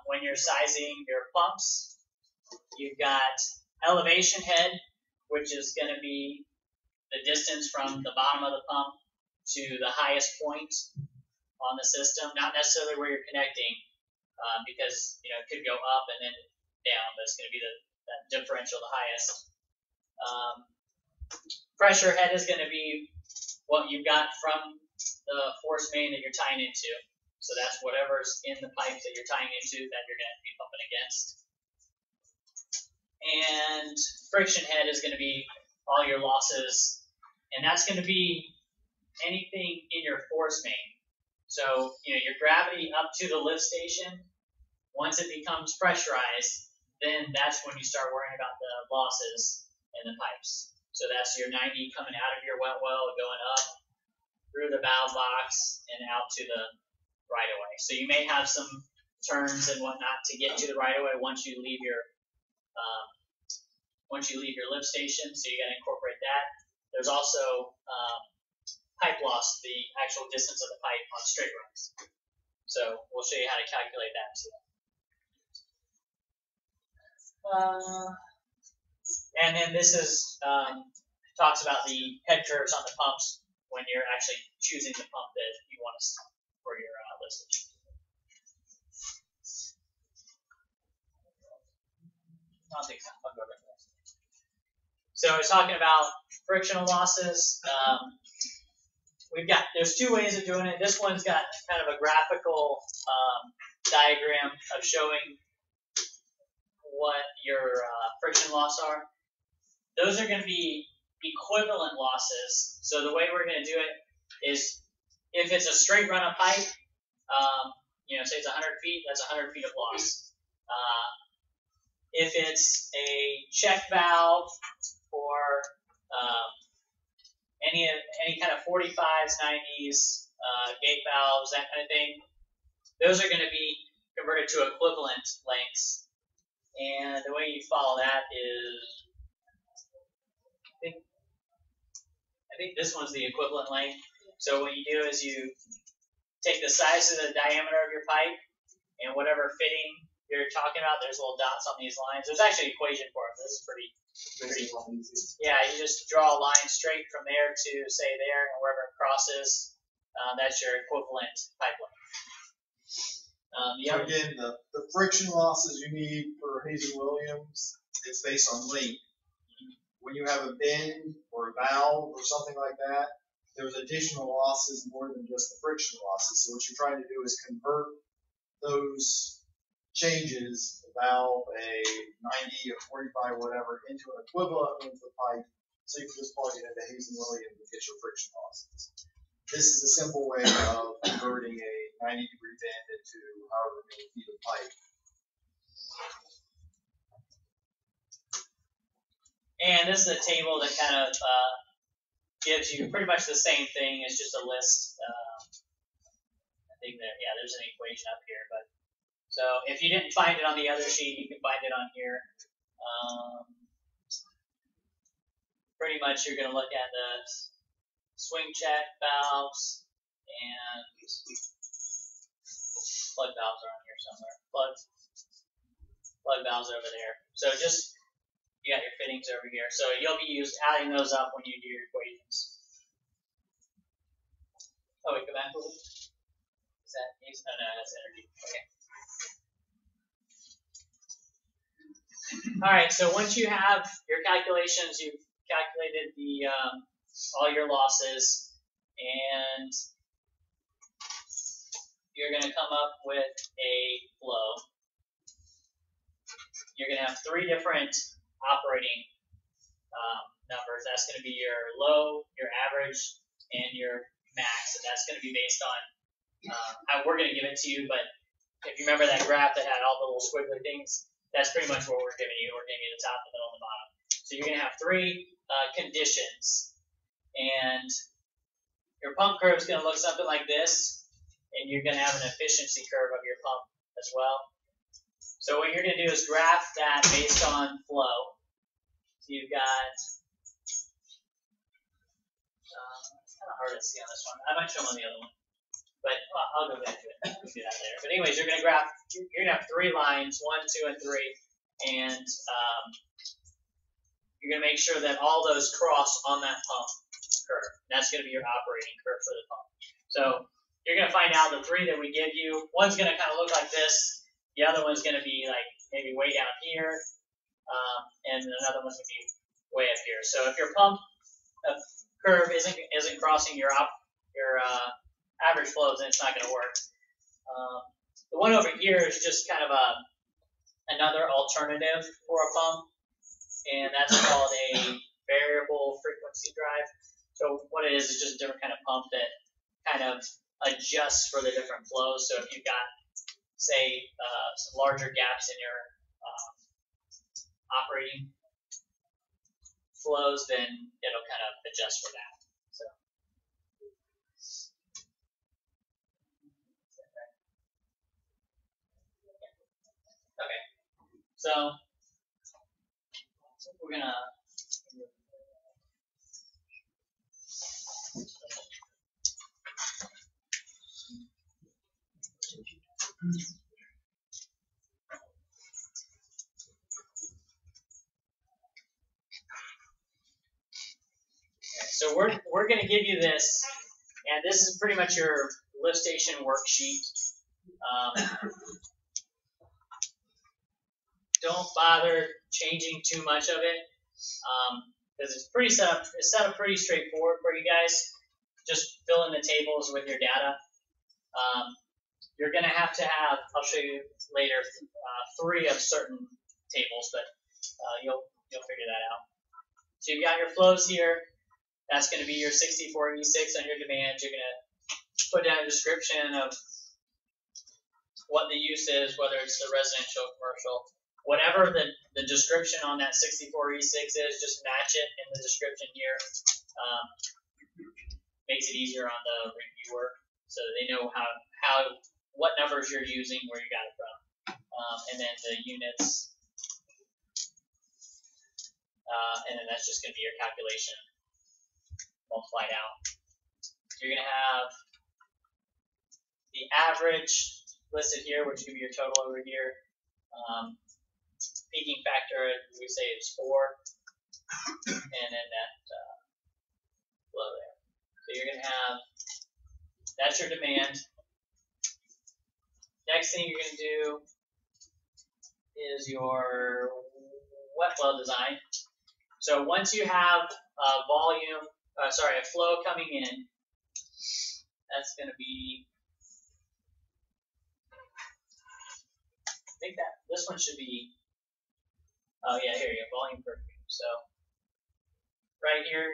when you're sizing your pumps. You've got elevation head, which is going to be the distance from the bottom of the pump to the highest point on the system, not necessarily where you're connecting, because it could go up and then down, but it's going to be that differential, the highest. Pressure head is going to be what you've got from the force main that you're tying into. So that's whatever's in the pipe that you're tying into that you're going to be pumping against. And friction head is going to be all your losses, and that's going to be anything in your force main. So your gravity up to the lift station, once it becomes pressurized, then that's when you start worrying about the losses in the pipes. So that's your 90 coming out of your wet well, going up through the valve box and out to the right of way. So you may have some turns and whatnot to get to the right of way once you leave your lift station. So you got to incorporate that. there's also pipe loss, the actual distance of the pipe on straight runs. So we'll show you how to calculate that too. And then this is talks about the head curves on the pumps when you're actually choosing the pump that you want to for your listage. So it's talking about frictional losses. There's two ways of doing it. This one's got kind of a graphical diagram of showing what your friction loss are. Those are going to be equivalent losses. So the way we're going to do it is if it's a straight run of pipe, say it's 100 feet, that's 100 feet of loss. If it's a check valve or any kind of 45s, 90s, gate valves, that kind of thing, those are going to be converted to equivalent lengths. And the way you follow that is, I think this one's the equivalent length. So what you do is you take the size of the diameter of your pipe and whatever fitting you're talking about, there's little dots on these lines. There's actually an equation for them. This is pretty yeah, you just draw a line straight from there to say there, and wherever it crosses, that's your equivalent pipe length. Again, the friction losses you need for Hayes and Williams, it's based on length. When you have a bend or a valve or something like that, there's additional losses more than just the friction losses. So what you're trying to do is convert those changes, a valve, a 90, a 45, whatever, into an equivalent length of pipe, so you can just plug it into Hayes and Williams and get your friction losses. This is a simple way of converting a 90-degree bend into however many feet of pipe. And this is a table that kind of gives you pretty much the same thing. It's just a list. I think that, yeah, there's an equation up here. But so if you didn't find it on the other sheet, you can find it on here. Pretty much you're going to look at the swing check valves and plug valves are on here somewhere. Plug valves over there. So just, you got your fittings over here. So you'll be adding those up when you do your equations. Oh, wait, go back a little. Is that, oh no, that's energy. Okay. All right, so once you have your calculations, you've calculated the all your losses, and you're going to come up with a flow. You're going to have three different operating numbers. That's going to be your low, your average, and your max, and that's going to be based on how we're going to give it to you. But if you remember that graph that had all the little squiggly things, that's pretty much what we're giving you. We're giving you the top, the middle, and the bottom. So you're going to have three conditions, and your pump curve is going to look something like this, and you're going to have an efficiency curve of your pump as well. So what you're going to do is graph that based on flow. So you've got, it's kind of hard to see on this one. I might show them on the other one, but I'll go back to it. We'll do that later. But anyways, you're going to graph, you're going to have three lines, 1, 2, and 3, and you're going to make sure that all those cross on that pump curve. That's going to be your operating curve for the pump. So you're going to find out the three that we give you. One's going to kind of look like this. The other one's going to be like maybe way down here, and another one's going to be way up here. So if your pump curve isn't crossing your average flows, then it's not going to work. The one over here is just kind of another alternative for a pump, and that's called a variable frequency drive. So what it is just a different kind of pump that kind of adjusts for the different flows. So if you've got, say, some larger gaps in your operating flows, then it'll kind of adjust for that. So. Okay, so we're gonna So we're going to give you this, and this is pretty much your lift station worksheet. Don't bother changing too much of it, because it's set up pretty straightforward for you guys. Just fill in the tables with your data. You're going to have, I'll show you later, 3 of certain tables, but you'll figure that out. So you've got your flows here. That's going to be your 64E6 on your demand. You're going to put down a description of what the use is, whether it's the residential, commercial, whatever the description on that 64E6 is, just match it in the description here. Makes it easier on the reviewer so they know what numbers you're using, where you got it from, and then the units, and then that's just going to be your calculation multiplied out. You're going to have the average listed here, which will be your total over here. Peaking factor, we say it's 4, and then that flow there. So you're going to have, that's your demand. Next thing you're going to do is your wet well design. So once you have a flow coming in, that's going to be, I think that this one should be, oh yeah, here you go, volume per cube. So right here,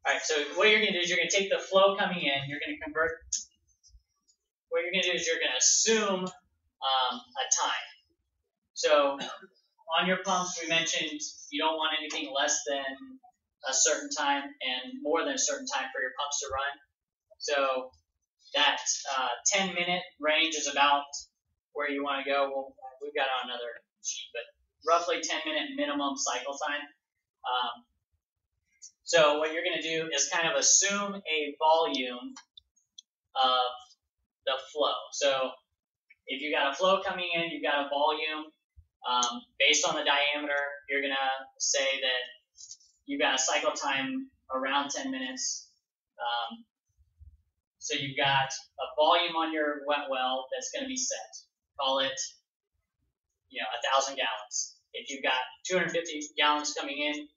all right, so what you're going to do is you're going to take the flow coming in, you're going to convert, what you're going to do is you're going to assume a time. So on your pumps, we mentioned you don't want anything less than a certain time and more than a certain time for your pumps to run. So that 10-minute range is about where you want to go. Well, we've got on another sheet, but roughly 10-minute minimum cycle time. So what you're going to do is kind of assume a volume of the flow. So if you got a flow coming in, you've got a volume. Based on the diameter, you're going to say that you've got a cycle time around 10 minutes. So you've got a volume on your wet well that's going to be set. Call it, 1,000 gallons. If you've got 250 gallons coming in,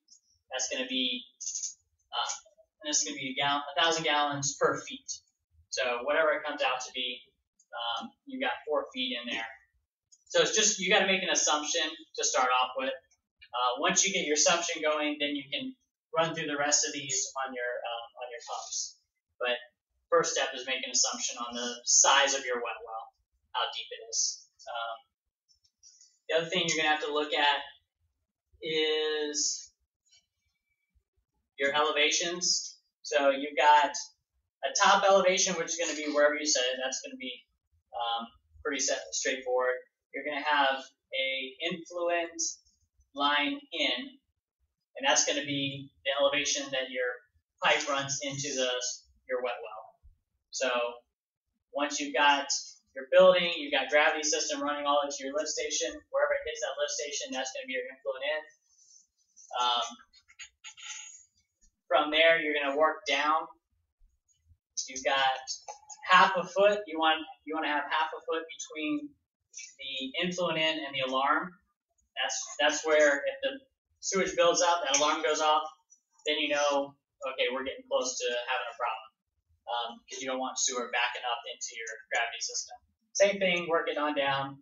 that's going to be 1,000 gallons per feet. So whatever it comes out to be, you've got 4 feet in there. So it's just, you got to make an assumption to start off with. Once you get your assumption going, then you can run through the rest of these on your pumps. But first step is make an assumption on the size of your wet well, how deep it is. The other thing you're going to have to look at is your elevations. So you've got a top elevation, which is going to be wherever you set it. That's going to be pretty straightforward. You're going to have a influent line in, and that's going to be the elevation that your pipe runs into your wet well. So once you've got your building, you've got gravity system running all into your lift station. Wherever it hits that lift station, that's going to be your influent in. From there, you're going to work down. You've got half a foot. You want to have half a foot between the influent in and the alarm. That's where if the sewage builds up, that alarm goes off, then you know, okay, we're getting close to having a problem. Because you don't want sewer backing up into your gravity system. Same thing, work it on down.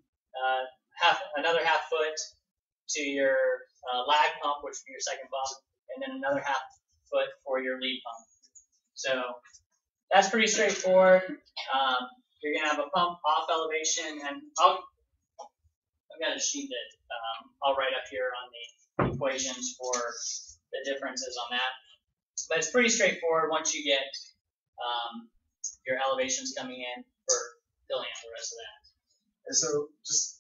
Another half foot to your lag pump, which would be your second pump, and then another half foot for your lead pump. So that's pretty straightforward. You're gonna have a pump off elevation, and I've got a sheet that I'll write up here on the equations for the differences on that. But it's pretty straightforward once you get your elevations coming in for filling out the rest of that. And so just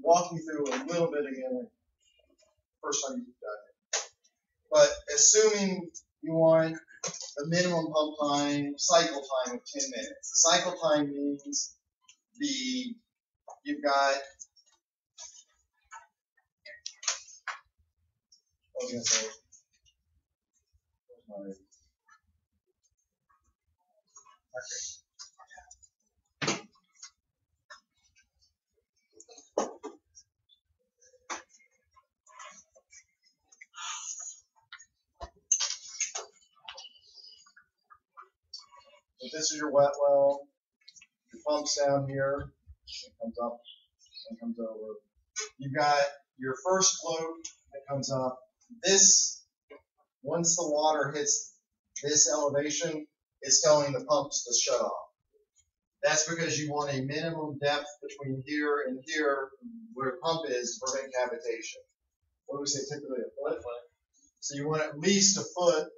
walk me through a little bit again. first time you've done it. But assuming you want the minimum pump time, cycle time of 10 minutes. The cycle time means you've got, what was I gonna say? Where's my- So this is your wet well. Your pump's down here. It comes up and comes over. You've got your first float that comes up. This, once the water hits this elevation, it's telling the pumps to shut off. That's because you want a minimum depth between here and here, where the pump is, to prevent cavitation. What do we say, typically a foot? So you want at least a foot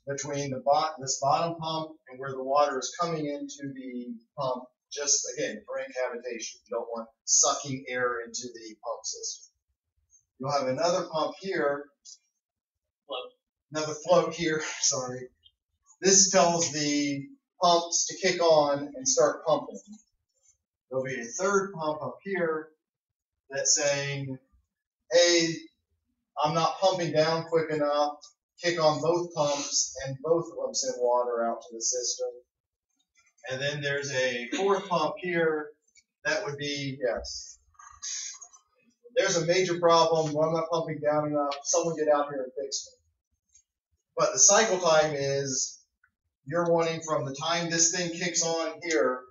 between this bottom pump and where the water is coming into the pump, just again, prevent cavitation. You don't want sucking air into the pump system. You'll have another pump here, another float here, sorry. This tells the pumps to kick on and start pumping. There'll be a third pump up here that's saying, hey, I'm not pumping down quick enough. Kick on both pumps, and both of them send water out to the system. And then there's a fourth pump here that would be, yes. There's a major problem. I'm not pumping down enough. Someone get out here and fix it. But the cycle time is, you're wanting from the time this thing kicks on here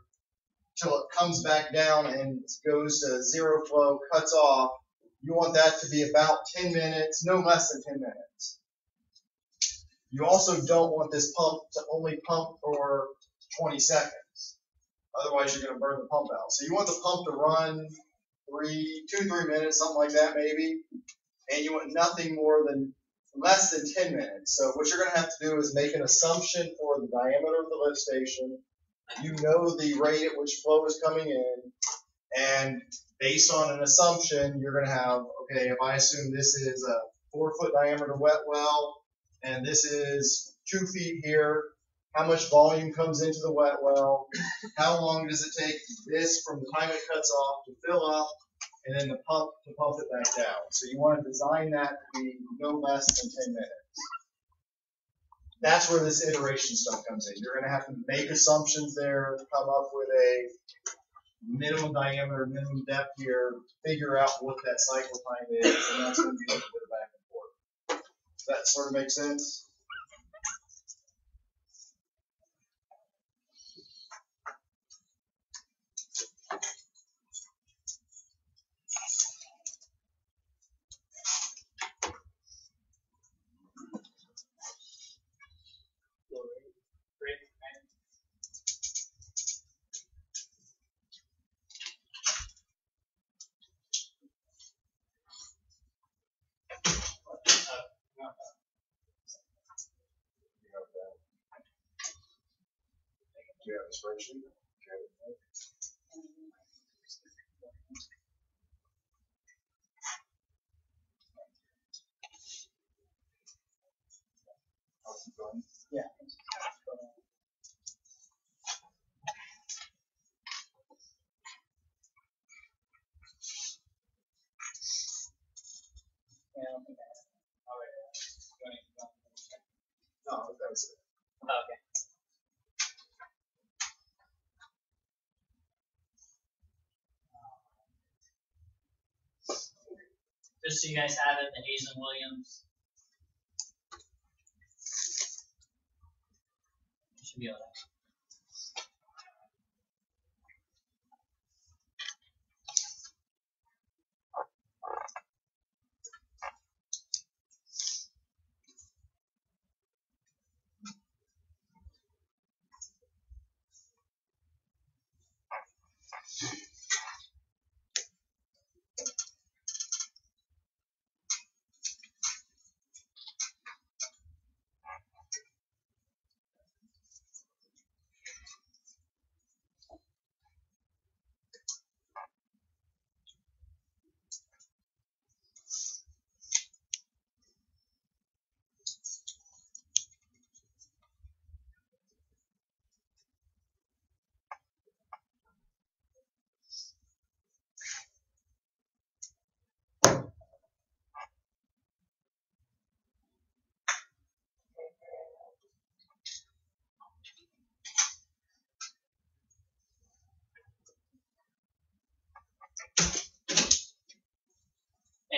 till it comes back down and goes to zero flow, cuts off. You want that to be about 10 minutes, no less than 10 minutes. You also don't want this pump to only pump for 20 seconds. Otherwise, you're going to burn the pump out. So you want the pump to run 2-3 minutes, something like that maybe. And you want nothing more than less than 10 minutes. So what you're going to have to do is make an assumption for the diameter of the lift station. You know the rate at which flow is coming in. And based on an assumption, you're going to have, okay, if I assume this is a 4-foot diameter wet well, and this is 2 feet here, how much volume comes into the wet well, how long does it take this from the time it cuts off to fill up, and then to pump it back down. So you want to design that to be no less than 10 minutes. That's where this iteration stuff comes in. You're going to have to make assumptions there, come up with a minimum diameter, minimum depth here, figure out what that cycle time is, and that's going to be a little bit of back and forth. Does that sort of make sense? Great. Do you have a spreadsheet? Yeah. No, that's it. Okay. Just so you guys have it, the Hayes and Williams. Should be all right.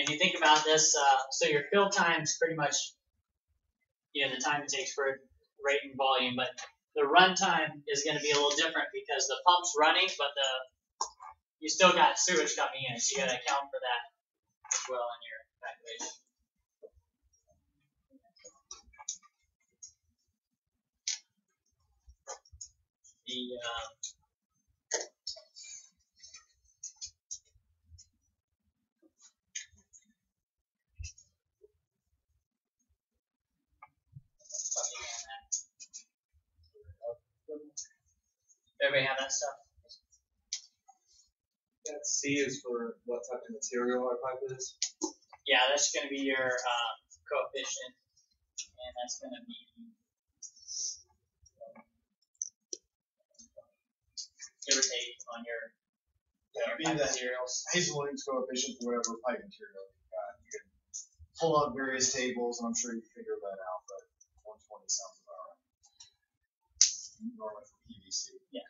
and you think about this, so your fill time's pretty much, the time it takes for rate and volume, but the run time is going to be a little different because the pump's running, but you still got sewage coming in, so you got to account for that as well in your calculation. Everybody have that stuff? That C is for what type of material our pipe is. Yeah, that's going to be your coefficient, and that's going to be give or take on your pipe materials. Hazelwood's coefficient for whatever pipe material you've got. You can pull up various tables, and I'm sure you can figure that out, but 120 sounds about right. Normally for PVC. Yeah.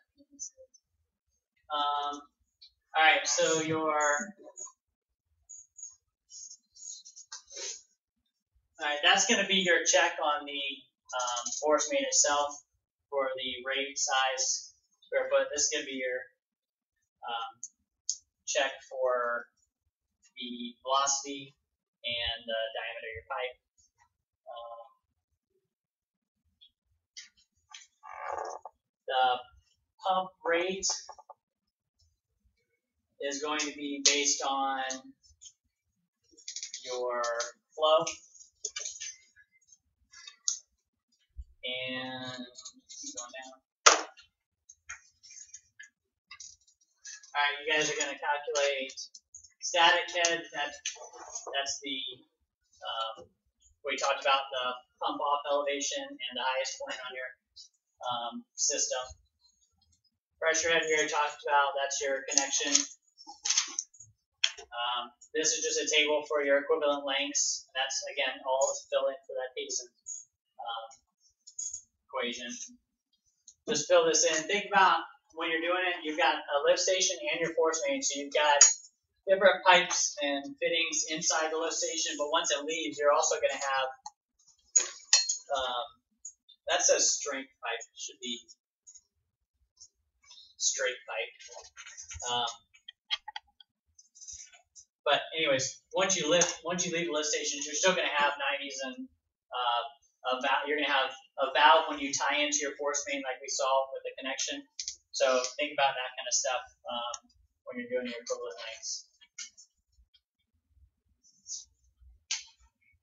All right, so that's going to be your check on the force main itself for the rate, size, square foot. This is going to be your check for the velocity and the diameter of your pipe. The pump rate is going to be based on your flow. And keep going down. Alright, you guys are going to calculate static head. That's the, we talked about the pump off elevation and the highest point on your system. Pressure head we already talked about, that's your connection. This is just a table for your equivalent lengths. That's, again, all is fill in for that Peterson equation. Just fill this in. Think about when you're doing it, you've got a lift station and your force main. So you've got different pipes and fittings inside the lift station, but once it leaves, you're also going to have, that says straight pipe. It should be straight pipe. But anyways, once you leave the lift stations, you're still going to have 90s and you're going to have a valve when you tie into your force main, like we saw with the connection. So think about that kind of stuff when you're doing your equivalent lengths.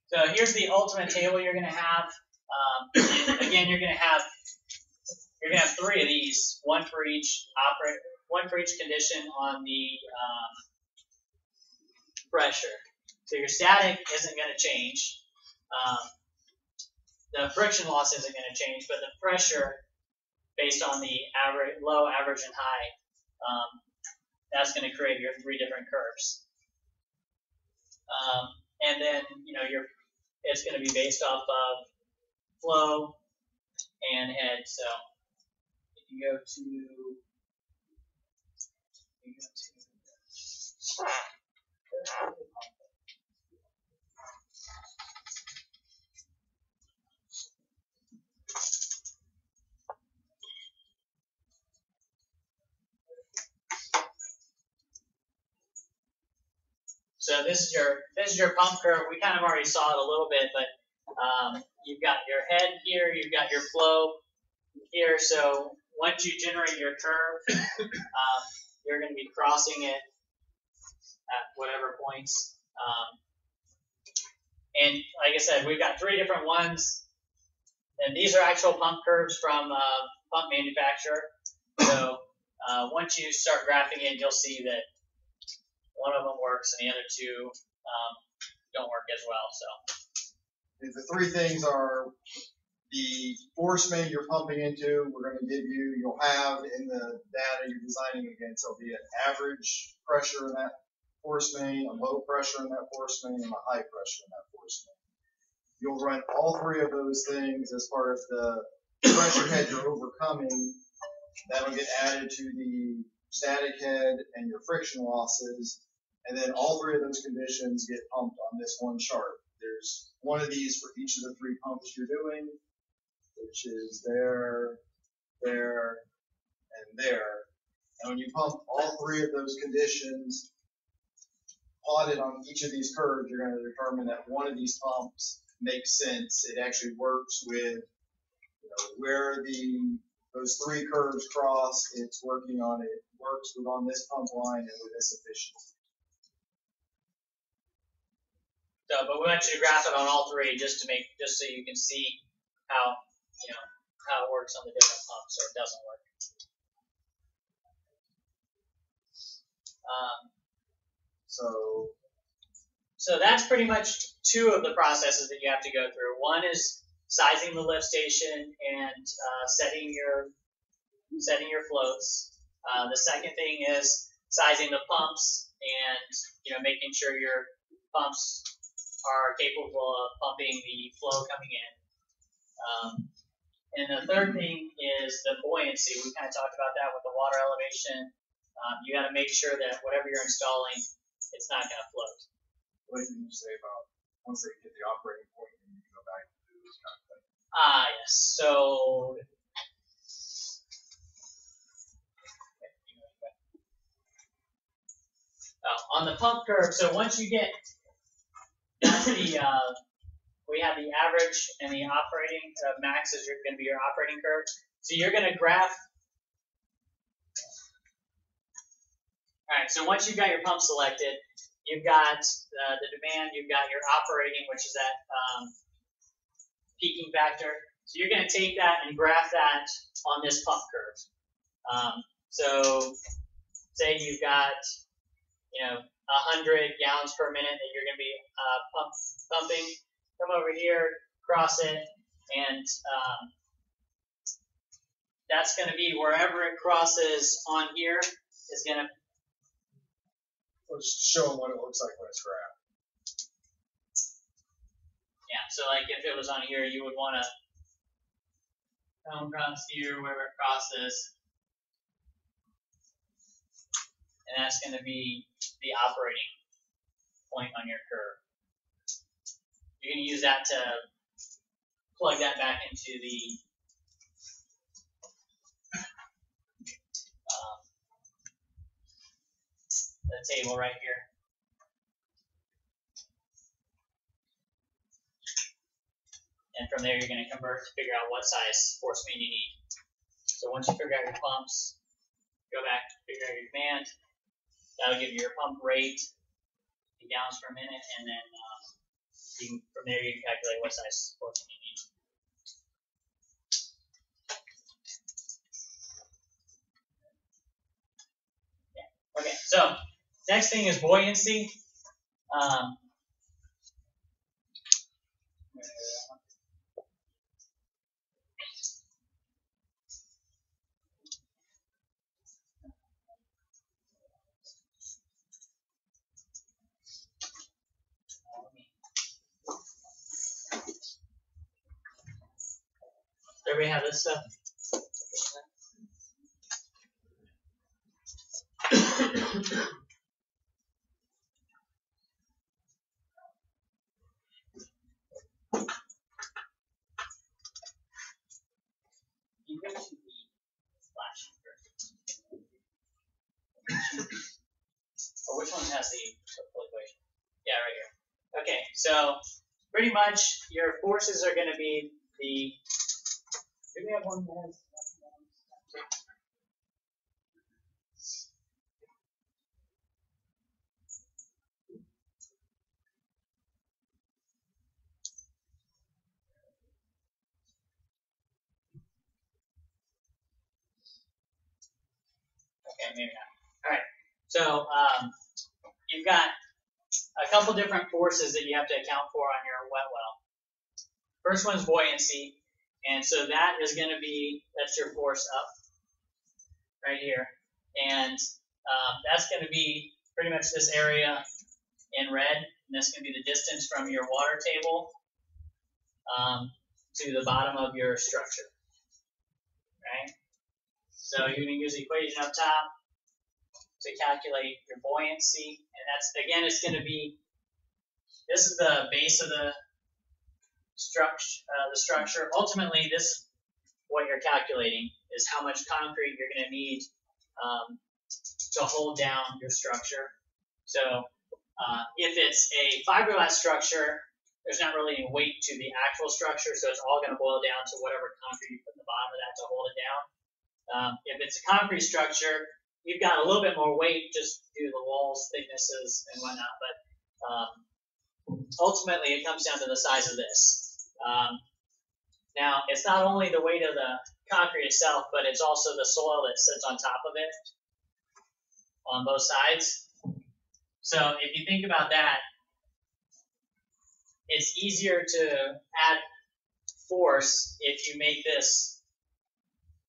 So here's the ultimate table you're going to have. Again, you're going to have three of these, one for each condition on the pressure. So your static isn't going to change. The friction loss isn't going to change, but the pressure, based on the average, low, average, and high, that's going to create your three different curves. And then it's going to be based off of flow and head. So if you go to so this is your pump curve. We kind of already saw it a little bit, but you've got your head here, you've got your flow here. So once you generate your curve, you're going to be crossing it at whatever points. And like I said, we've got three different ones, and these are actual pump curves from pump manufacturer. So once you start graphing it, you'll see that one of them works and the other two don't work as well. So the three things are the force main you're pumping into. We're going to give you, you'll have in the data you're designing against, there'll be an average pressure in that force main, a low pressure in that force main, and a high pressure in that force main. You'll run all three of those things as part of the pressure head you're overcoming. That'll get added to the static head and your friction losses. And then all three of those conditions get pumped on this one chart. There's one of these for each of the three pumps you're doing, which is there, there, and there. And when you pump all three of those conditions plotted on each of these curves, you're going to determine that one of these pumps makes sense. It actually works with, where those three curves cross. It's working on it. Works with on this pump line and with this efficiency. So, but we want you to graph it on all three just so you can see how how it works on the different pumps, or it doesn't work. So that's pretty much two of the processes that you have to go through. One is sizing the lift station and setting your floats. The second thing is sizing the pumps and making sure your pumps are capable of pumping the flow coming in. And the third thing is the buoyancy. We kind of talked about that with the water elevation. You got to make sure that whatever you're installing, it's not going to float. What did you say about once they get the operating point, and you can go back and do this kind of thing? Yes. So on the pump curve, so once you get that's we have the average and the operating max is going to be your operating curve. So you're going to graph. All right. So once you've got your pump selected, you've got the demand. You've got your operating, which is that peaking factor. So you're going to take that and graph that on this pump curve. So say you've got 100 gallons per minute that you're going to be pumping. Come over here, cross it, and that's going to be wherever it crosses on here is going to. We'll just show them what it looks like when it's graphed. Yeah, so like if it was on here, you would want to come across here, wherever it crosses, and that's going to be the operating point on your curve. You're going to use that to plug that back into the table right here. And from there, you're going to convert to figure out what size force main you need. So once you figure out your pumps, go back, figure out your demand. That'll give you your pump rate in gallons per minute, and then from there you can calculate what size force main you need. Yeah. Okay, so next thing is buoyancy. Everybody have this stuff? You go to the splash first. Or which one has the circle equation? Yeah, right here. Okay, so pretty much your forces are going to be the. Do we have one that has? Okay, maybe not. All right. So you've got a couple different forces that you have to account for on your wet well. First one is buoyancy, and so that is going to be, that's your force up right here, and that's going to be pretty much this area in red, and that's going to be the distance from your water table to the bottom of your structure. Right? So you're going to use the equation up top. to calculate your buoyancy, and that's, again, it's going to be, this is the base of the structure. Ultimately, this, what you're calculating is how much concrete you're going to need to hold down your structure. So if it's a fiberglass structure, there's not really any weight to the actual structure, so it's all going to boil down to whatever concrete you put in the bottom of that to hold it down. If it's a concrete structure, you've got a little bit more weight just due to the walls, thicknesses, and whatnot, but ultimately it comes down to the size of this. Now, it's not only the weight of the concrete itself, but it's also the soil that sits on top of it on both sides. So if you think about that, it's easier to add force if you make this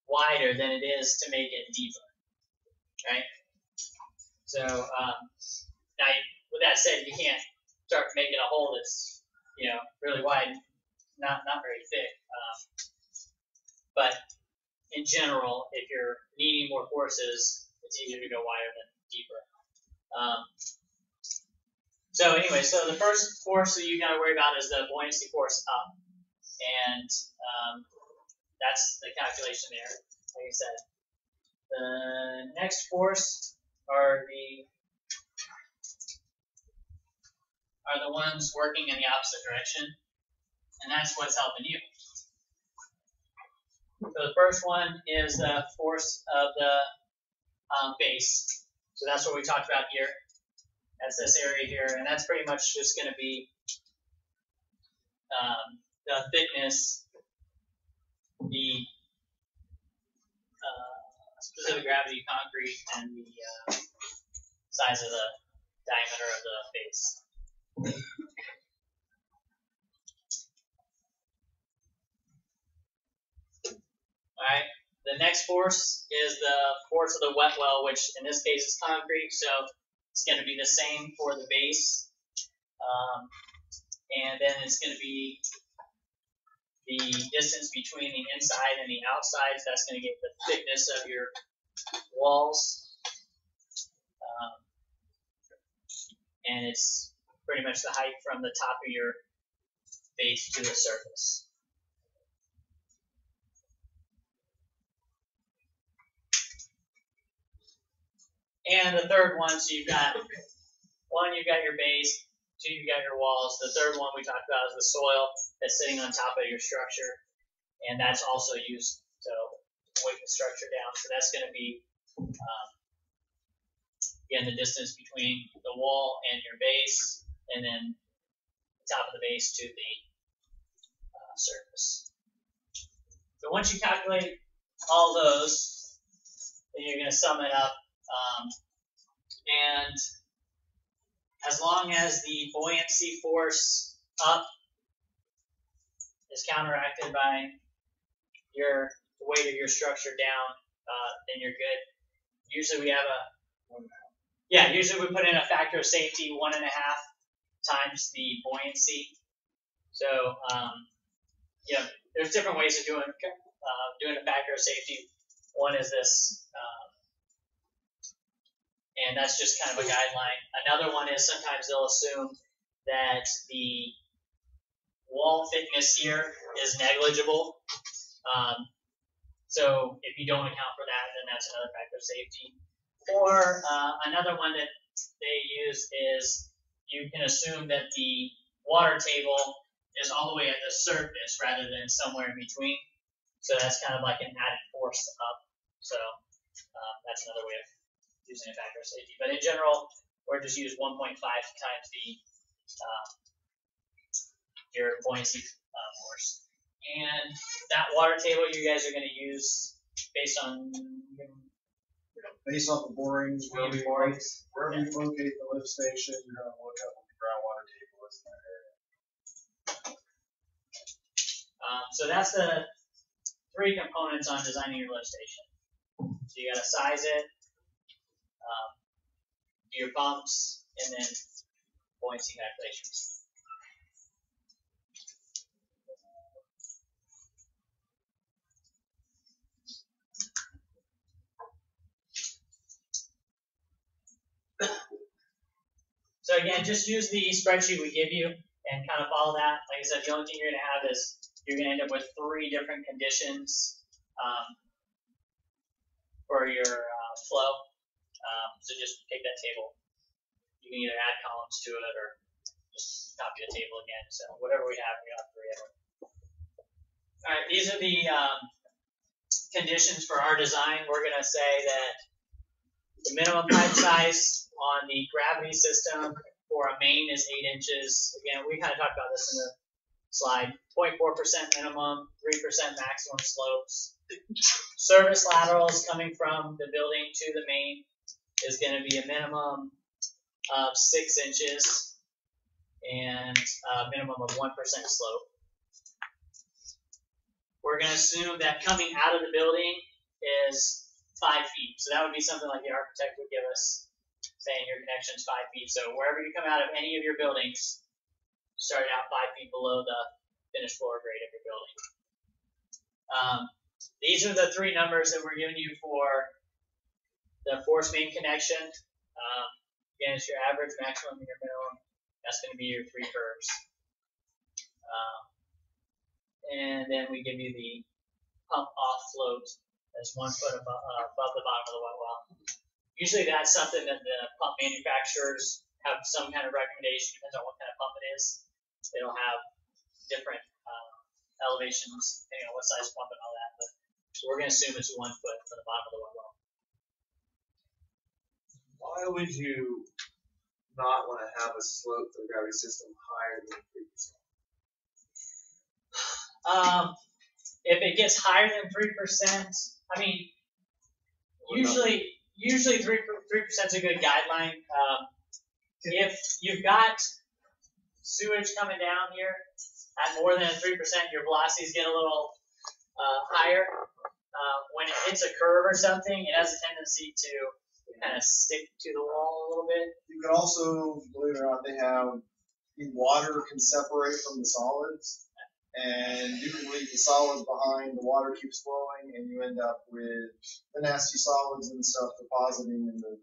wider than it is to make it deeper, right? So now, with that said, you can't start making a hole that's, really wide, not very thick. But in general, if you're needing more forces, it's easier to go wider than deeper. So anyway, so the first force that you got to worry about is the buoyancy force up, and that's the calculation there. Like I said, the next force are the ones working in the opposite direction, and that's what's helping you. So the first one is the force of the base. So that's what we talked about here. That's this area here, and that's pretty much just going to be the thickness, the specific gravity concrete, and the size of the diameter of the base. Alright, the next force is the force of the wet well, which in this case is concrete, so it's going to be the same for the base. And then it's going to be the distance between the inside and the outside, so that's going to get the thickness of your walls. And it's pretty much the height from the top of your base to the surface. And the third one, so you've got one, you've got your base, two, you've got your walls. The third one we talked about is the soil that's sitting on top of your structure, and that's also used to weight the structure down. So that's going to be, again, the distance between the wall and your base, and then the top of the base to the surface. So once you calculate all those, then you're going to sum it up. And as long as the buoyancy force up is counteracted by the weight of your structure down, then you're good. Usually we have usually we put in a factor of safety 1.5 times the buoyancy. So there's different ways of doing a factor of safety. One is this. And that's just kind of a guideline. Another one is sometimes they'll assume that the wall thickness here is negligible. So if you don't account for that, then that's another factor of safety. Or another one that they use is you can assume that the water table is all the way at the surface rather than somewhere in between. So that's kind of like an added force up. So that's another way of using a factor of safety. But in general, we're just use 1.5 times your buoyancy force. And that water table you guys are going to use based on Based off the borings, wherever you locate the lift station, you're going to look up what the groundwater table is in that area. So that's the 3 components on designing your lift station. So you got to size it, do your pumps, and then buoyancy calculations. So again, just use the spreadsheet we give you and kind of follow that. Like I said, the only thing you're gonna have is you're gonna end up with 3 different conditions for your flow. So just take that table. You can either add columns to it or just copy the table again. So whatever we have 3 of them. All right, these are the conditions for our design. We're gonna say that the minimum pipe size on the gravity system for a main is 8 inches. Again, we kind of talked about this in the slide. 0.4% minimum, 3% maximum slopes. Service laterals coming from the building to the main is going to be a minimum of 6 inches and a minimum of 1% slope. We're going to assume that coming out of the building is 5 feet. So that would be something like the architect would give us, saying your connection is 5 feet. So wherever you come out of any of your buildings, start out 5 feet below the finished floor grade of your building. These are the 3 numbers that we're giving you for the force main connection. Again, it's your average, maximum, and your minimum. That's going to be your 3 curves. And then we give you the pump off float that's 1 foot above the bottom of the wet well. Usually that's something that the pump manufacturers have some kind of recommendation, depends on what kind of pump it is. It'll have different elevations, depending on what size pump and all that. But so we're going to assume it's 1 foot from the bottom of the wet well. Why would you not want to have a slope for the gravity system higher than 3%? If it gets higher than 3%, I mean, usually 3% is a good guideline. If you've got sewage coming down here at more than 3%, your velocities get a little higher. When it hits a curve or something, it has a tendency to kind of stick to the wall a little bit. You can also, believe it or not, they have the water can separate from the solids, and you can leave the solids behind. The water keeps flowing, and you end up with the nasty solids and stuff depositing in the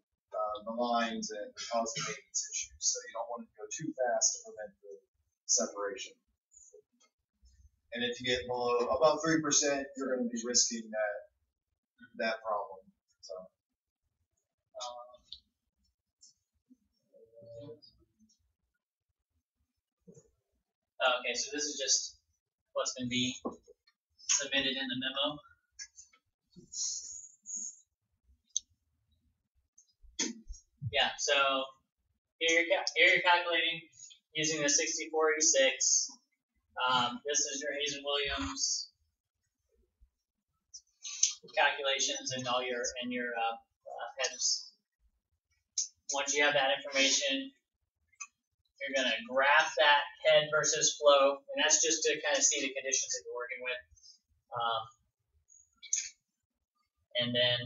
lines and causing maintenance issues. So you don't want to go too fast to prevent the separation. And if you get above 3%, you're going to be risking that problem. So. Okay, so this is just what's going to be submitted in the memo. Yeah, so here you're calculating using the 64E6. This is your Hayes and Williams calculations and all your heads. Once you have that information, you're going to graph that head versus flow, and that's just to kind of see the conditions that you're working with. And then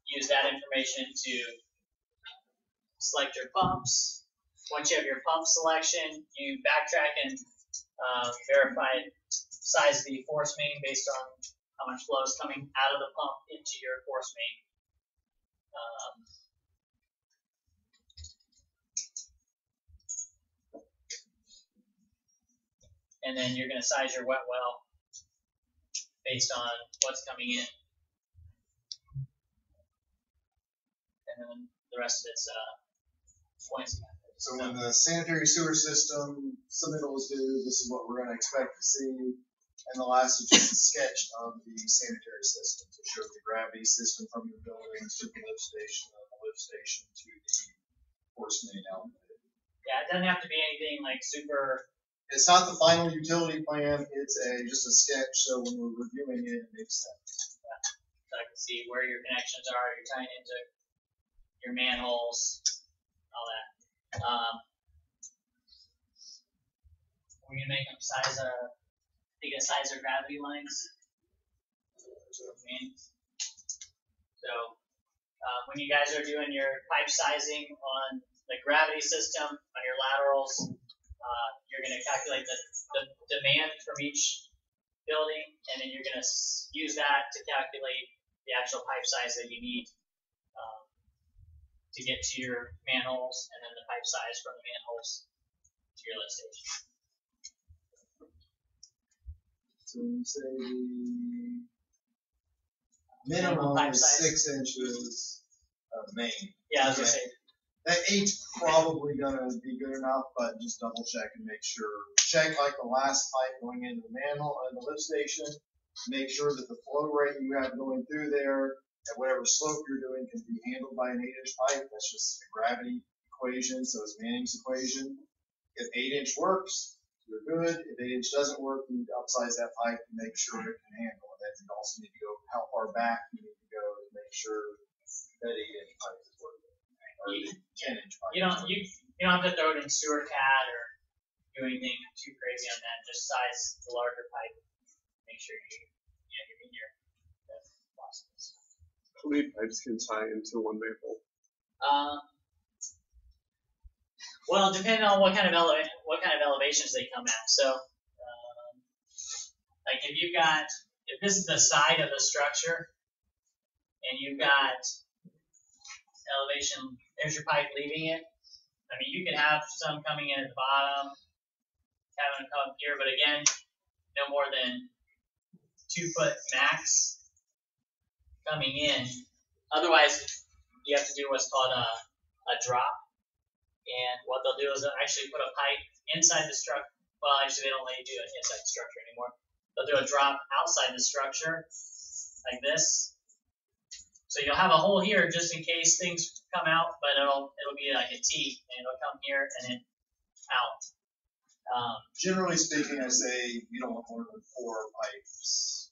use that information to select your pumps. Once you have your pump selection, you backtrack and verify size of the force main based on how much flow is coming out of the pump into your force main. And then you're going to size your wet well based on what's coming in. And then the rest of it's points. So when the sanitary sewer system submittal is due, this is what we're going to expect to see. And the last is just a sketch of the sanitary system to show the gravity system from your building to the lift station, and the lift station to the force main outlet. Yeah, it doesn't have to be anything like super. It's not the final utility plan. It's just a sketch. So when we're reviewing it, it makes sense. Yeah. So I can see where your connections are. You're tying into your manholes, all that. We're gonna make them size size their gravity lines. So when you guys are doing your pipe sizing on the gravity system on your laterals, you're going to calculate the demand from each building, and then you're going to use that to calculate the actual pipe size that you need to to get to your manholes, and then the pipe size from the manholes to your lift station. So you say the Minimum minimum pipe is size. 6 inches of main. Yeah, I was gonna Okay. say, That 8's probably gonna be good enough, but just double check and make sure. Check like the last pipe going into the manhole and the lift station. Make sure that the flow rate you have going through there at whatever slope you're doing can be handled by an 8-inch pipe. That's just a gravity equation, so it's Manning's equation. If 8-inch works, you're good. If 8-inch doesn't work, you need to upsize that pipe to make sure it can handle it. Then you also need to go how far back you need to go to make sure that 8-inch pipe is working. Or the 10-inch pipe. you don't have to throw it in sewer cat or do anything too crazy on that. Just size the larger pipe. Make sure you meet your process. How many pipes can tie into one manhole? Well, depending on what kind of elevations they come at. So, like if this is the side of the structure, and you've got elevation, there's your pipe leaving it. I mean, you can have some coming in at the bottom, having them come here, but again, no more than 2 foot max coming in. Otherwise, you have to do what's called a drop. And what they'll do is they'll actually put a pipe inside the structure. Well, actually, they don't let you do it inside the structure anymore. They'll do a drop outside the structure, like this. So you'll have a hole here just in case things come out, but it'll be like a T, and it'll come here and then out. Generally speaking, I say you don't want more than 4 pipes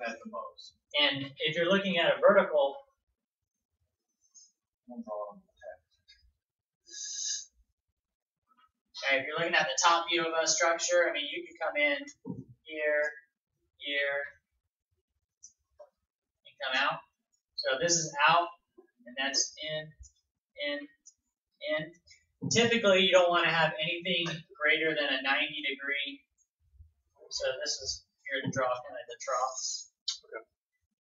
at the most. And if you're looking at a vertical, One bottom. if you're looking at the top view of a structure, I mean, you can come in here, and come out. So this is out, and that's in. Typically, you don't want to have anything greater than a 90-degree. So this is here to draw kind of the troughs. Okay.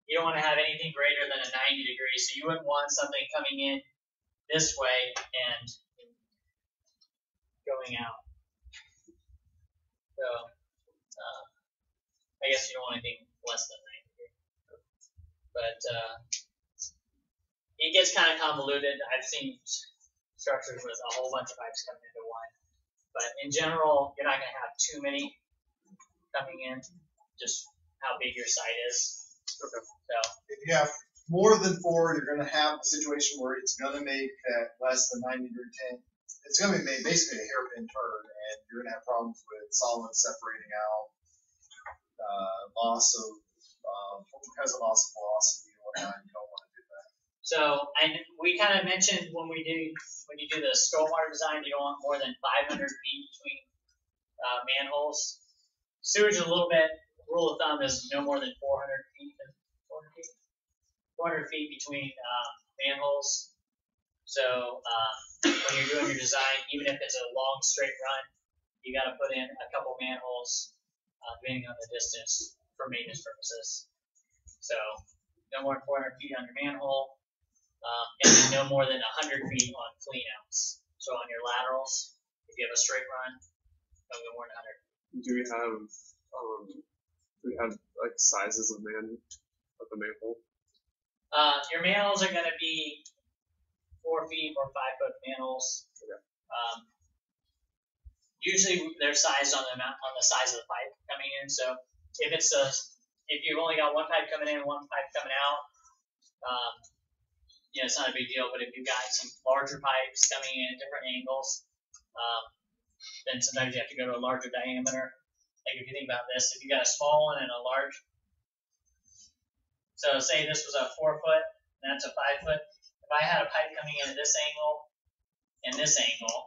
You don't want to have anything greater than a 90-degree. So you wouldn't want something coming in this way and going out. So I guess you don't want anything less than 90 degree. But it gets kind of convoluted. I've seen structures with a whole bunch of pipes coming into one. But in general, you're not going to have too many coming in, just how big your site is. Okay. So If you have more than 4, you're going to have a situation where it's going to make that less than 90-degree tank. It's going to be basically a hairpin turn, and you're going to have problems with solids separating out, because of loss of velocity and whatnot. You don't want to do that. So we kind of mentioned when you do the stormwater design, you don't want more than 500 feet between manholes. Sewage is a little bit, rule of thumb is no more than 400 feet. 400 feet between manholes. So when you're doing your design, even if it's a long straight run, you got to put in a couple manholes, depending on the distance for maintenance purposes. So no more than 400 feet on your manhole, and then no more than 100 feet on clean outs. So on your laterals, if you have a straight run, no more than 100. Do we have like sizes of the manhole? Your manholes are going to be 4 feet or 5 foot manholes. Okay. Usually they're sized on the size of the pipe coming in. So if you've only got one pipe coming in and one pipe coming out, it's not a big deal. But if you've got some larger pipes coming in at different angles, then sometimes you have to go to a larger diameter. Like if you think about this, if you got a small one and a large, so say this was a 4 foot and that's a 5 foot. If I had a pipe coming in at this angle and this angle,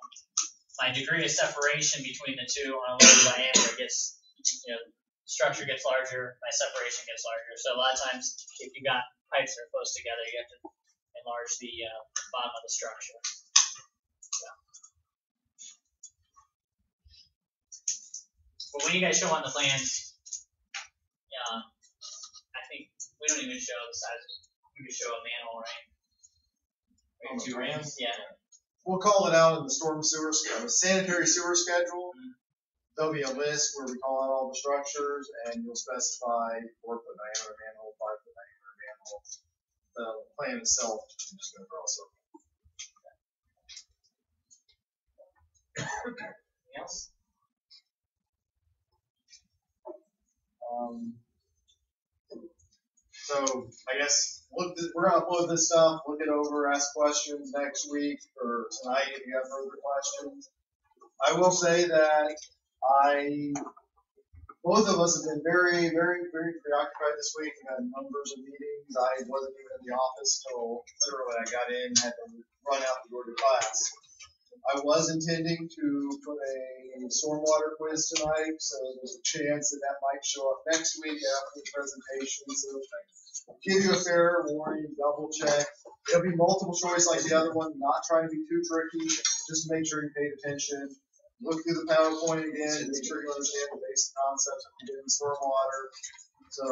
my degree of separation between the two on a lower diameter gets, structure gets larger, my separation gets larger. So a lot of times, if you got pipes that are close together, you have to enlarge the bottom of the structure. But when you guys show on the plans, I think we don't even show the size. We just show a manhole, right? On the Rams? Yeah. We'll call it out in the storm sewer, the sanitary sewer schedule. There'll be a list where we call out all the structures and you'll specify 4-foot diameter manhole, 5-foot diameter manhole. The plan itself, I'm just gonna draw a circle. Anything else? So I guess we're gonna upload this stuff, look it over, ask questions next week or tonight if you have further questions. I will say that both of us have been very, very, very preoccupied this week. We had numbers of meetings. I wasn't even in the office till literally I got in, had to run out the door to class. I was intending to put a stormwater quiz tonight, so there's a chance that might show up next week after the presentation. So give you a fair warning, double check. It'll be multiple choice like the other one, not trying to be too tricky, just to make sure you paid attention. Look through the PowerPoint again, make sure you understand the basic concepts of getting stormwater. So